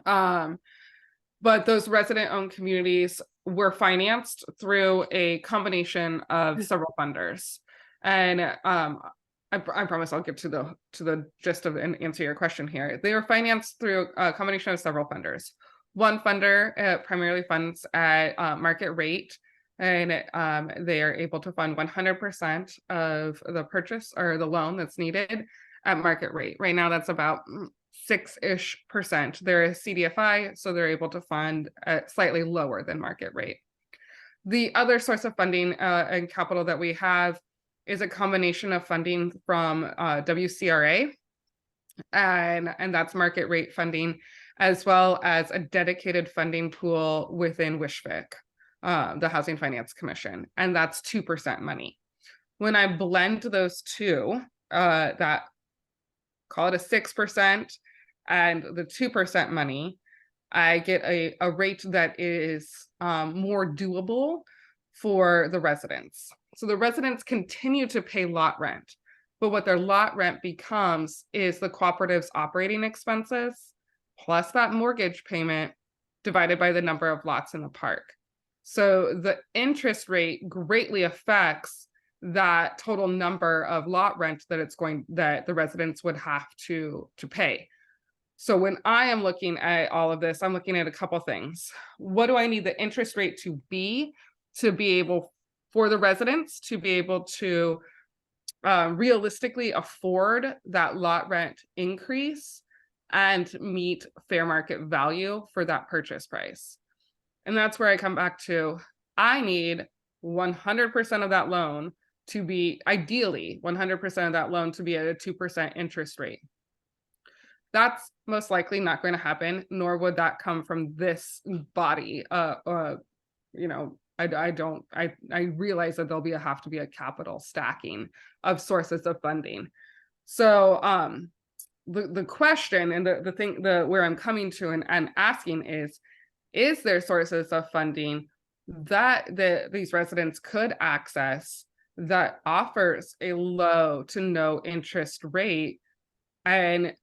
P: But those resident-owned communities were financed through a combination of several funders. And I promise I'll get to the gist of and answer your question here. They were financed through a combination of several funders. One funder primarily funds at market rate, and they are able to fund 100% of the purchase or the loan that's needed at market rate. Right now, that's about 6-ish%. They're a CDFI, so they're able to fund at slightly lower than market rate. The other source of funding and capital that we have is a combination of funding from WCRA, and that's market rate funding, as well as a dedicated funding pool within WSFIC, the Housing Finance Commission, and that's 2% money. When I blend those two, that call it a 6% and the 2% money, I get a rate that is more doable for the residents. So the residents continue to pay lot rent, but what their lot rent becomes is the cooperative's operating expenses plus that mortgage payment divided by the number of lots in the park. So the interest rate greatly affects that total number of lot rent that the residents would have to pay. So when I am looking at all of this, I'm looking at a couple things. What do I need the interest rate to be able for the residents to be able to realistically afford that lot rent increase and meet fair market value for that purchase price? And that's where I come back to, I need 100% of that loan to be, ideally 100% of that loan to be at a 2% interest rate. That's most likely not going to happen, nor would that come from this body. You know, I realize that there'll have to be a capital stacking of sources of funding. So the question and the thing where I'm coming to and asking is there sources of funding that these residents could access that offers a low to no interest rate? And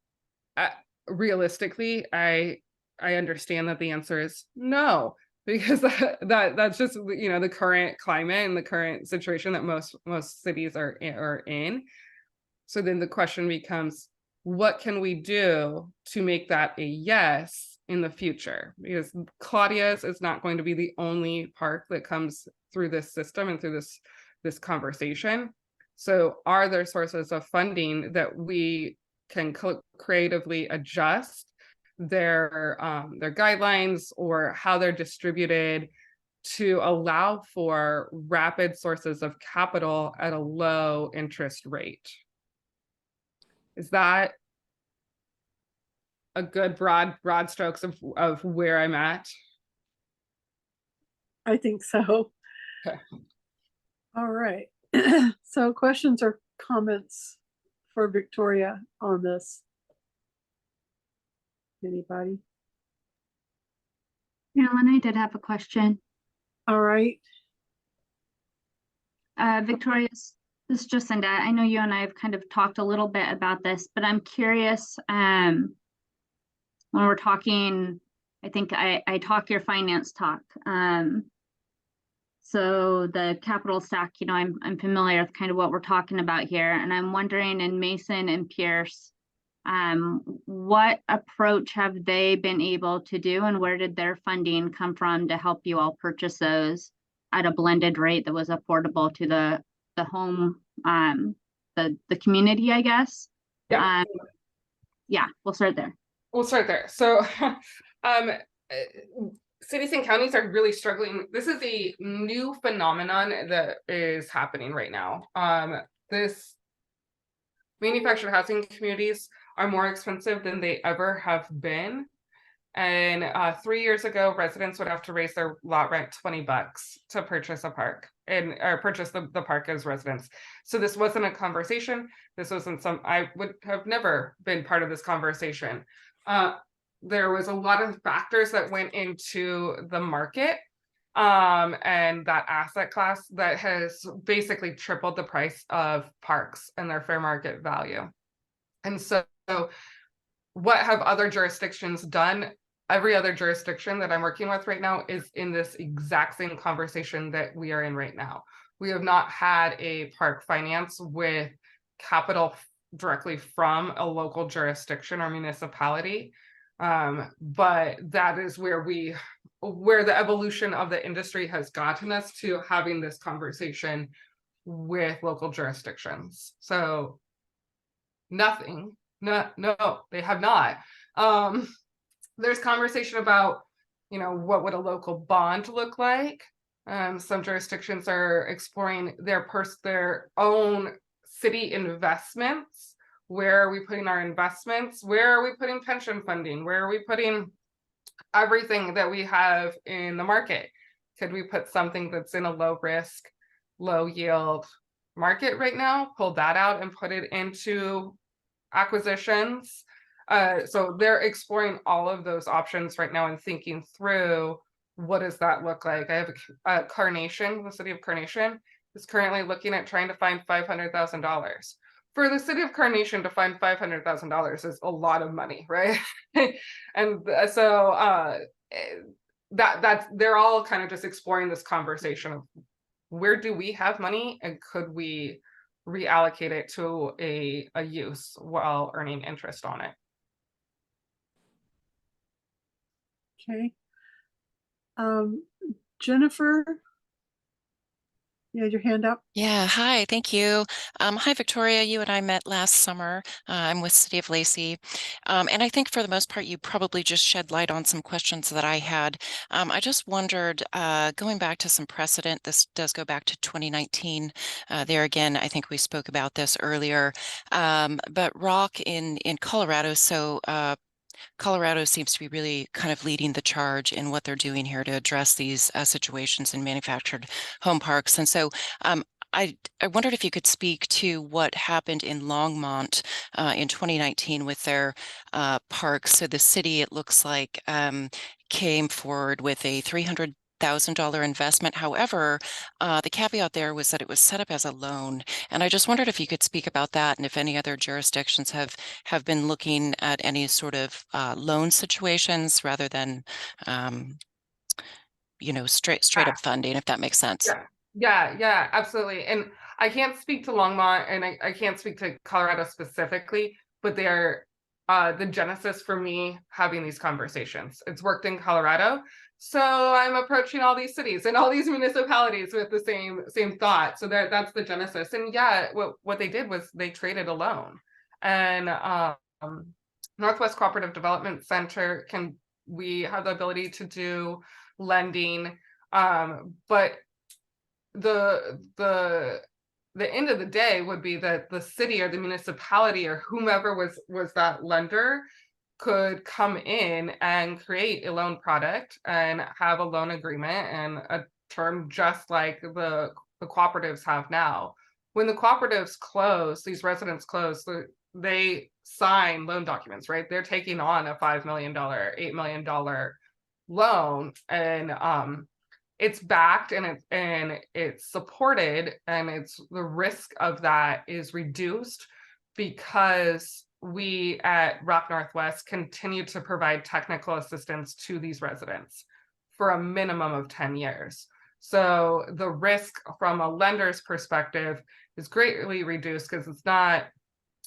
P: realistically, I understand that the answer is no, because that's just, you know, the current climate and the current situation that most cities are in. So then the question becomes, what can we do to make that a yes in the future? Because Claudia's is not going to be the only park that comes through this system and through this conversation. So are there sources of funding that we can creatively adjust their guidelines or how they're distributed to allow for rapid sources of capital at a low interest rate? Is that a good broad strokes of where I'm at?
A: I think so.
P: Okay.
A: All right. So questions or comments for Victoria on this? Anybody?
U: Carolyn, I did have a question.
A: All right.
U: Victoria, this is Jacinda. I know you and I have kind of talked a little bit about this, but I'm curious, when we're talking, I think I talk your finance talk. So the capital stack, you know, I'm familiar with kind of what we're talking about here, and I'm wondering in Mason and Pierce, What approach have they been able to do, and where did their funding come from to help you all purchase those at a blended rate that was affordable to the home, the community, I guess?
P: Yeah.
U: Yeah, we'll start there.
P: We'll start there. So cities and counties are really struggling. This is a new phenomenon that is happening right now. This manufactured housing communities are more expensive than they ever have been. And 3 years ago, residents would have to raise their lot rent $20 to purchase a park or purchase the park as residents. So this wasn't a conversation. This wasn't I would have never been part of this conversation. There was a lot of factors that went into the market and that asset class that has basically tripled the price of parks and their fair market value. And so what have other jurisdictions done? Every other jurisdiction that I'm working with right now is in this exact same conversation that we are in right now. We have not had a park finance with capital directly from a local jurisdiction or municipality. But that is where the evolution of the industry has gotten us to having this conversation with local jurisdictions. So nothing, no, they have not. There's conversation about, what would a local bond look like? Some jurisdictions are exploring their own city investments. Where are we putting our investments? Where are we putting pension funding? Where are we putting everything that we have in the market? Could we put something that's in a low risk, low yield market right now, pull that out and put it into acquisitions? So they're exploring all of those options right now and thinking through, what does that look like? I have a Carnation, the city of Carnation is currently looking at trying to find $500,000. For the city of Carnation to find $500,000 is a lot of money, right? And so that's they're all kind of just exploring this conversation of, where do we have money and could we reallocate it to a use while earning interest on it?
A: Okay. Jennifer, you had your hand up.
M: Yeah, hi, thank you. Hi, Victoria. You and I met last summer. I'm with City of Lacey. And I think for the most part, you probably just shed light on some questions that I had. I just wondered, going back to some precedent, this does go back to 2019. There again, I think we spoke about this earlier. But ROC in Colorado, so Colorado seems to be really kind of leading the charge in what they're doing here to address these situations in manufactured home parks. And so I wondered if you could speak to what happened in Longmont in 2019 with their parks. So the city, it looks like, came forward with a $300,000 investment. However, the caveat there was that it was set up as a loan. And I just wondered if you could speak about that and if any other jurisdictions have been looking at any sort of loan situations rather than, straight up funding, if that makes sense.
P: Yeah, absolutely. And I can't speak to Longmont and I can't speak to Colorado specifically, but they are the genesis for me having these conversations. It's worked in Colorado. So I'm approaching all these cities and all these municipalities with the same thought. So that's the genesis. And yeah, what they did was they traded a loan. And Northwest Cooperative Development Center, we have the ability to do lending, but the end of the day would be that the city or the municipality or whomever was that lender could come in and create a loan product and have a loan agreement and a term just like the cooperatives have now. When the cooperatives close, these residents close, they sign loan documents, right? They're taking on a $5 million, $8 million loan, and it's backed and it's supported, and the risk of that is reduced because we at ROC Northwest continue to provide technical assistance to these residents for a minimum of 10 years. So the risk from a lender's perspective is greatly reduced because it's not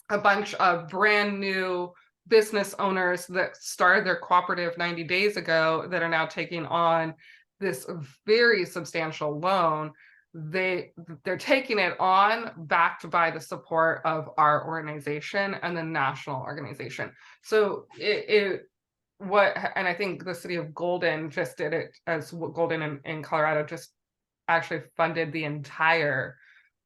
P: a bunch of brand new business owners that started their cooperative 90 days ago that are now taking on this very substantial loan. They're taking it on backed by the support of our organization and the national organization. So and I think the city of Golden just did it, as Golden in Colorado just actually funded the entire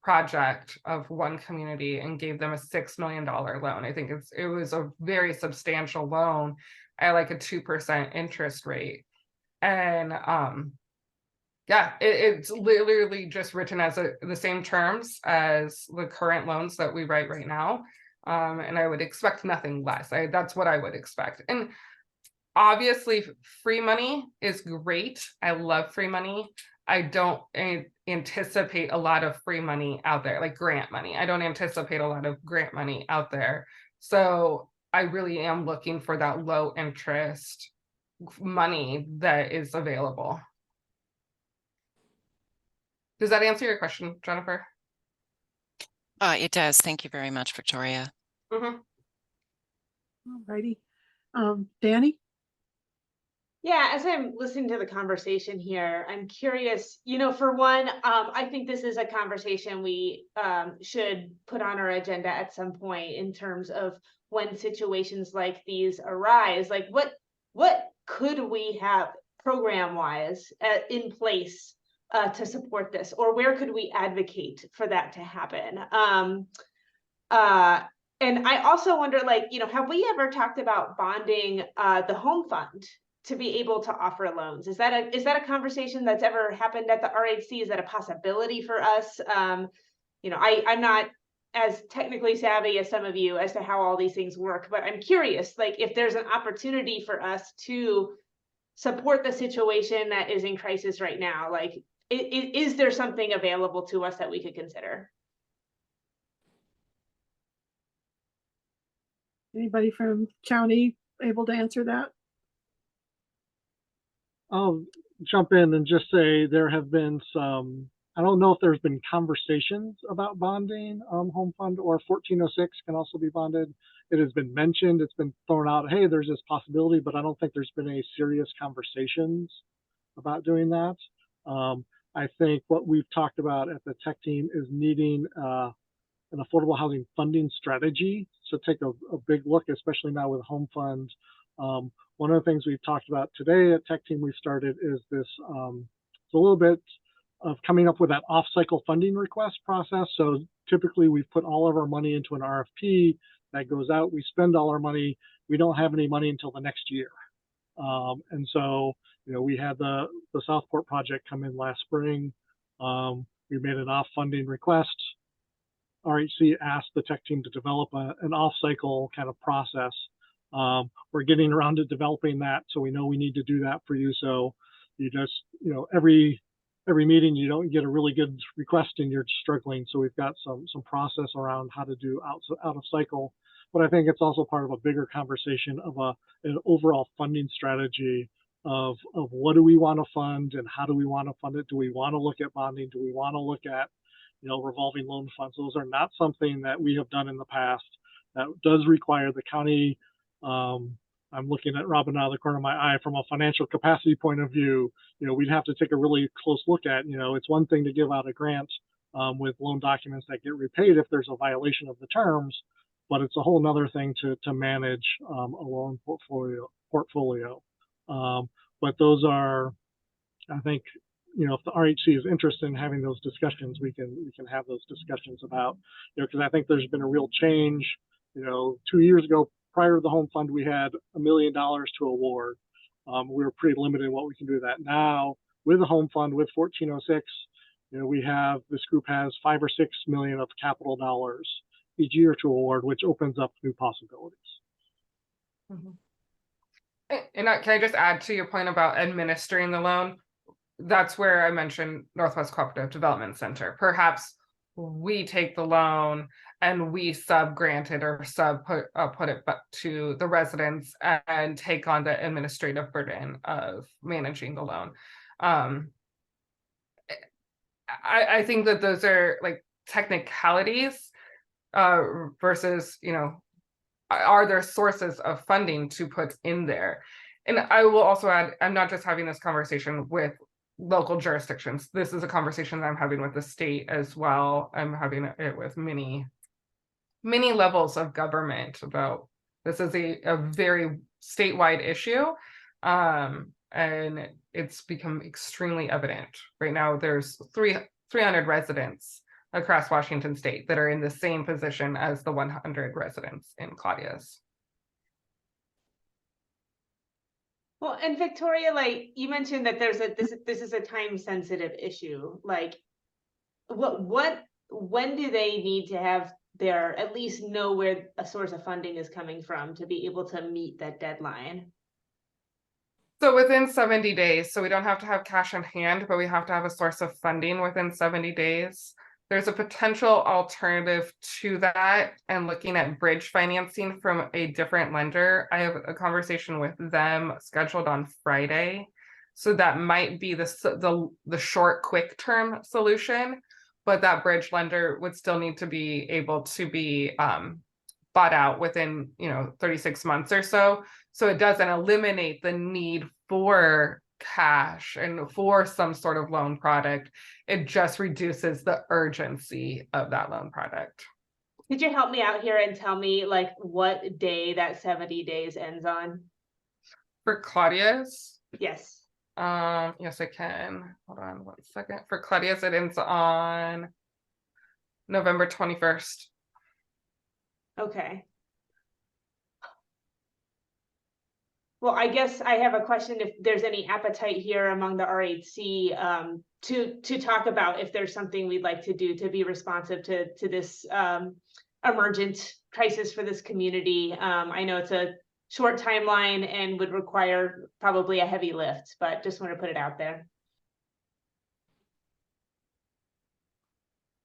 P: project of one community and gave them a $6 million loan. I think it was a very substantial loan at like a 2% interest rate. And yeah, it's literally just written as the same terms as the current loans that we write right now. And I would expect nothing less. That's what I would expect. And obviously free money is great. I love free money. I don't anticipate a lot of free money out there, like grant money. I don't anticipate a lot of grant money out there. So I really am looking for that low interest money that is available. Does that answer your question, Jennifer?
M: It does. Thank you very much, Victoria.
A: All righty. Danny?
B: Yeah, as I'm listening to the conversation here, I'm curious, for one, I think this is a conversation we should put on our agenda at some point in terms of when situations like these arise. Like what could we have program-wise in place to support this, or where could we advocate for that to happen? And I also wonder, have we ever talked about bonding the home fund to be able to offer loans? Is that a conversation that's ever happened at the RHC? Is that a possibility for us? I'm not as technically savvy as some of you as to how all these things work, but I'm curious, if there's an opportunity for us to support the situation that is in crisis right now, is there something available to us that we could consider?
A: Anybody from county able to answer that?
D: I'll jump in and just say there have been some, I don't know if there's been conversations about bonding home fund, or 1406 can also be bonded. It has been mentioned, it's been thrown out, hey, there's this possibility, but I don't think there's been any serious conversations about doing that. I think what we've talked about at the tech team is needing an affordable housing funding strategy. So take a big look, especially now with home fund. One of the things we've talked about today at Tech Team we started is this, it's a little bit of coming up with that off-cycle funding request process. So typically we put all of our money into an RFP that goes out, we spend all our money, we don't have any money until the next year. And so, we had the Southport project come in last spring. We made an off-funding request. RHC asked the tech team to develop an off-cycle kind of process. We're getting around to developing that, so we know we need to do that for you. So you just, every meeting you don't get a really good request and you're struggling. So we've got some process around how to do out of cycle. But I think it's also part of a bigger conversation of an overall funding strategy of what do we want to fund and how do we want to fund it? Do we want to look at bonding? Do we want to look at revolving loan funds? Those are not something that we have done in the past. That does require the county. I'm looking at Robin out of the corner of my eye from a financial capacity point of view. We'd have to take a really close look at, it's one thing to give out a grant with loan documents that get repaid if there's a violation of the terms, but it's a whole nother thing to manage a loan portfolio. But those are, I think, if the RHC is interested in having those discussions, we can have those discussions about, because I think there's been a real change. 2 years ago, prior to the home fund, we had $1 million to award. We were pretty limited in what we can do with that. Now, with the home fund, with 1406, this group has 5 or 6 million of capital dollars each year to award, which opens up new possibilities.
P: Mm-hmm. And can I just add to your point about administering the loan? That's where I mentioned Northwest Cooperative Development Center. Perhaps we take the loan and we sub-grant it or put it back to the residents and take on the administrative burden of managing the loan. I think that those are like technicalities versus, are there sources of funding to put in there? And I will also add, I'm not just having this conversation with local jurisdictions. This is a conversation that I'm having with the state as well. I'm having it with many levels of government about this is a very statewide issue. And it's become extremely evident. Right now, there's 300 residents across Washington state that are in the same position as the 100 residents in Claudia's.
B: Well, and Victoria, like you mentioned that this is a time sensitive issue. Like when do they need to have at least know where a source of funding is coming from to be able to meet that deadline?
P: So within 70 days, so we don't have to have cash in hand, but we have to have a source of funding within 70 days. There's a potential alternative to that, and looking at bridge financing from a different lender. I have a conversation with them scheduled on Friday. So that might be the short, quick term solution, but that bridge lender would still need to be able to be bought out within 36 months or so. So it doesn't eliminate the need for cash and for some sort of loan product. It just reduces the urgency of that loan product.
B: Could you help me out here and tell me like what day that 70 days ends on?
P: For Claudia's?
B: Yes.
P: Yes, I can. Hold on 1 second. For Claudia's, it ends on November 21st.
B: Okay. Well, I guess I have a question if there's any appetite here among the RHC to talk about if there's something we'd like to do to be responsive to this emergent crisis for this community. I know it's a short timeline and would require probably a heavy lift, but just want to put it out there.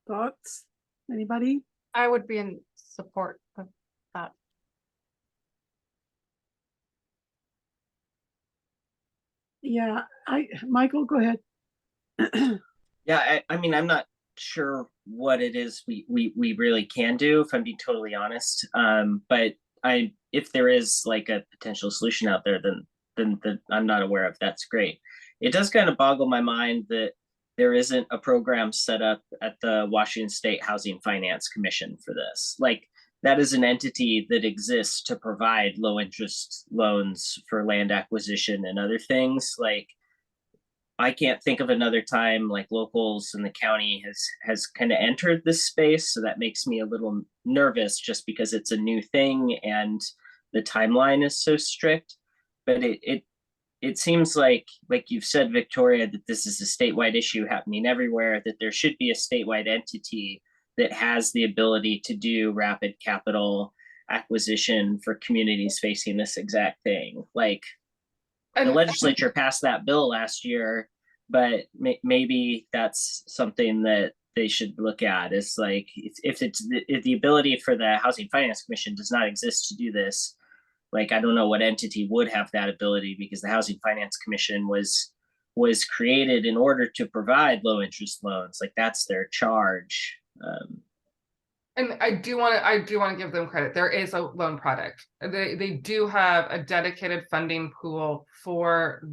A: Thoughts? Anybody?
N: I would be in support of that.
A: Yeah, Michael, go ahead.
C: Yeah, I mean, I'm not sure what it is we really can do, if I'm being totally honest. But if there is like a potential solution out there, then I'm not aware of. That's great. It does kind of boggle my mind that there isn't a program set up at the Washington State Housing Finance Commission for this. Like, that is an entity that exists to provide low interest loans for land acquisition and other things. Like, I can't think of another time like locals in the county has kind of entered this space. So that makes me a little nervous just because it's a new thing and the timeline is so strict. But it seems like you've said, Victoria, that this is a statewide issue happening everywhere, that there should be a statewide entity that has the ability to do rapid capital acquisition for communities facing this exact thing. Like, the legislature passed that bill last year, but maybe that's something that they should look at. Is like, if the ability for the Housing Finance Commission does not exist to do this, like, I don't know what entity would have that ability, because the Housing Finance Commission was created in order to provide low interest loans. Like, that's their charge.
P: And I do want to give them credit. There is a loan product. They do have a dedicated funding pool for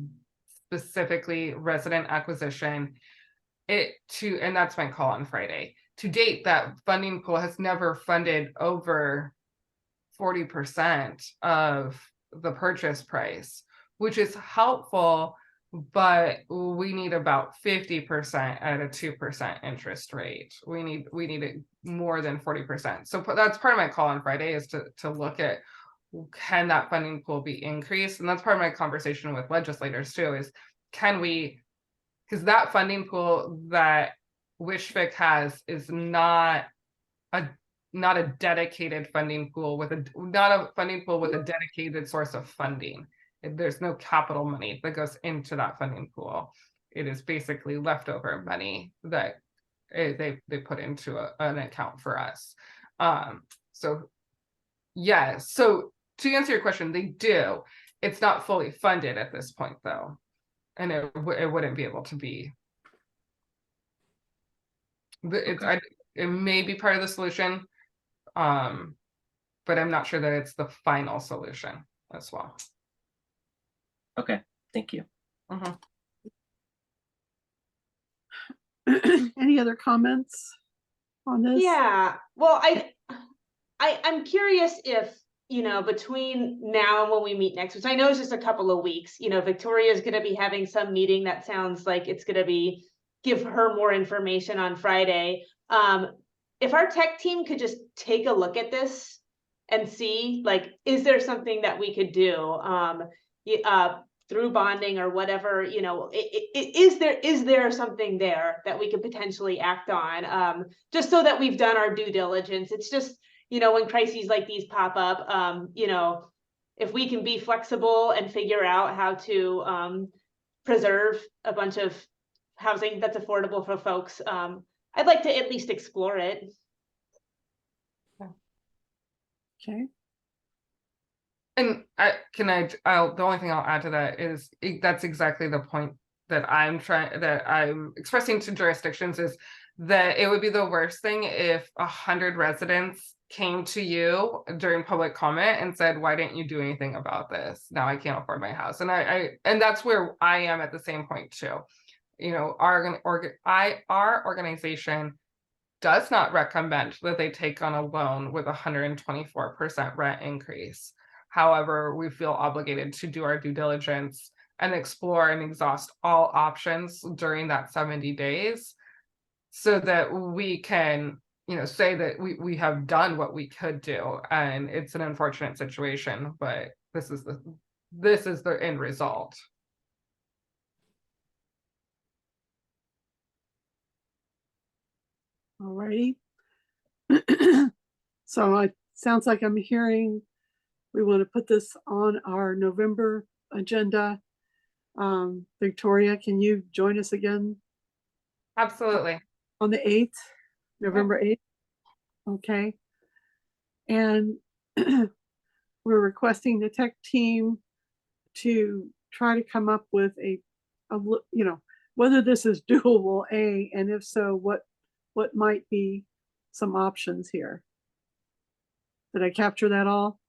P: specifically resident acquisition. And that's my call on Friday. To date, that funding pool has never funded over 40% of the purchase price, which is helpful, but we need about 50% at a 2% interest rate. We need it more than 40%. So that's part of my call on Friday, is to look at, can that funding pool be increased? And that's part of my conversation with legislators too, is can we, because that funding pool that WishFIC has is not a dedicated funding pool with a dedicated source of funding. There's no capital money that goes into that funding pool. It is basically leftover money that they put into an account for us. So yes. So to answer your question, they do. It's not fully funded at this point though. And it wouldn't be able to be. It may be part of the solution. But I'm not sure that it's the final solution as well.
C: Okay, thank you.
P: Mhm.
A: Any other comments on this?
B: Yeah, well, I'm curious if, you know, between now and when we meet next, which I know is just a couple of weeks, you know, Victoria is gonna be having some meeting that sounds like it's gonna be, give her more information on Friday. If our tech team could just take a look at this and see, like, is there something that we could do? Through bonding or whatever, you know, is there something there that we could potentially act on? Just so that we've done our due diligence. It's just, you know, when crises like these pop up, you know, if we can be flexible and figure out how to preserve a bunch of housing that's affordable for folks, I'd like to at least explore it.
A: Okay.
P: And the only thing I'll add to that is that's exactly the point that I'm expressing to jurisdictions, is that it would be the worst thing if 100 residents came to you during public comment and said, why didn't you do anything about this? Now I can't afford my house. And and that's where I am at the same point too. You know, our organization does not recommend that they take on a loan with 124% rent increase. However, we feel obligated to do our due diligence and explore and exhaust all options during that 70 days so that we can, you know, say that we have done what we could do. And it's an unfortunate situation, but this is the end result.
A: All righty. So it sounds like I'm hearing we want to put this on our November agenda. Victoria, can you join us again?
P: Absolutely.
A: On the 8th, November 8th? Okay. And we're requesting the tech team to try to come up with a you know, whether this is doable, and if so, what might be some options here. Did I capture that all?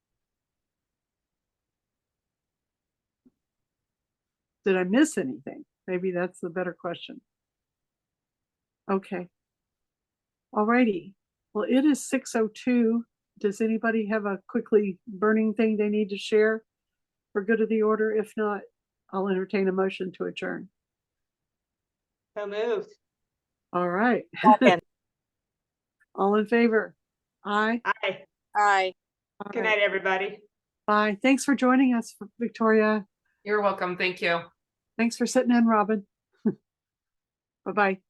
A: Did I miss anything? Maybe that's the better question. Okay. All righty. Well, it is 6:02. Does anybody have a quickly burning thing they need to share for good of the order? If not, I'll entertain a motion to adjourn.
B: So moved.
A: All right. All in favor? Aye.
B: Aye.
H: Aye.
A: All
B: Good
A: right.
B: night, everybody.
A: Bye. Thanks for joining us, Victoria.
P: You're welcome. Thank you.
A: Thanks for sitting in, Robin. Bye-bye.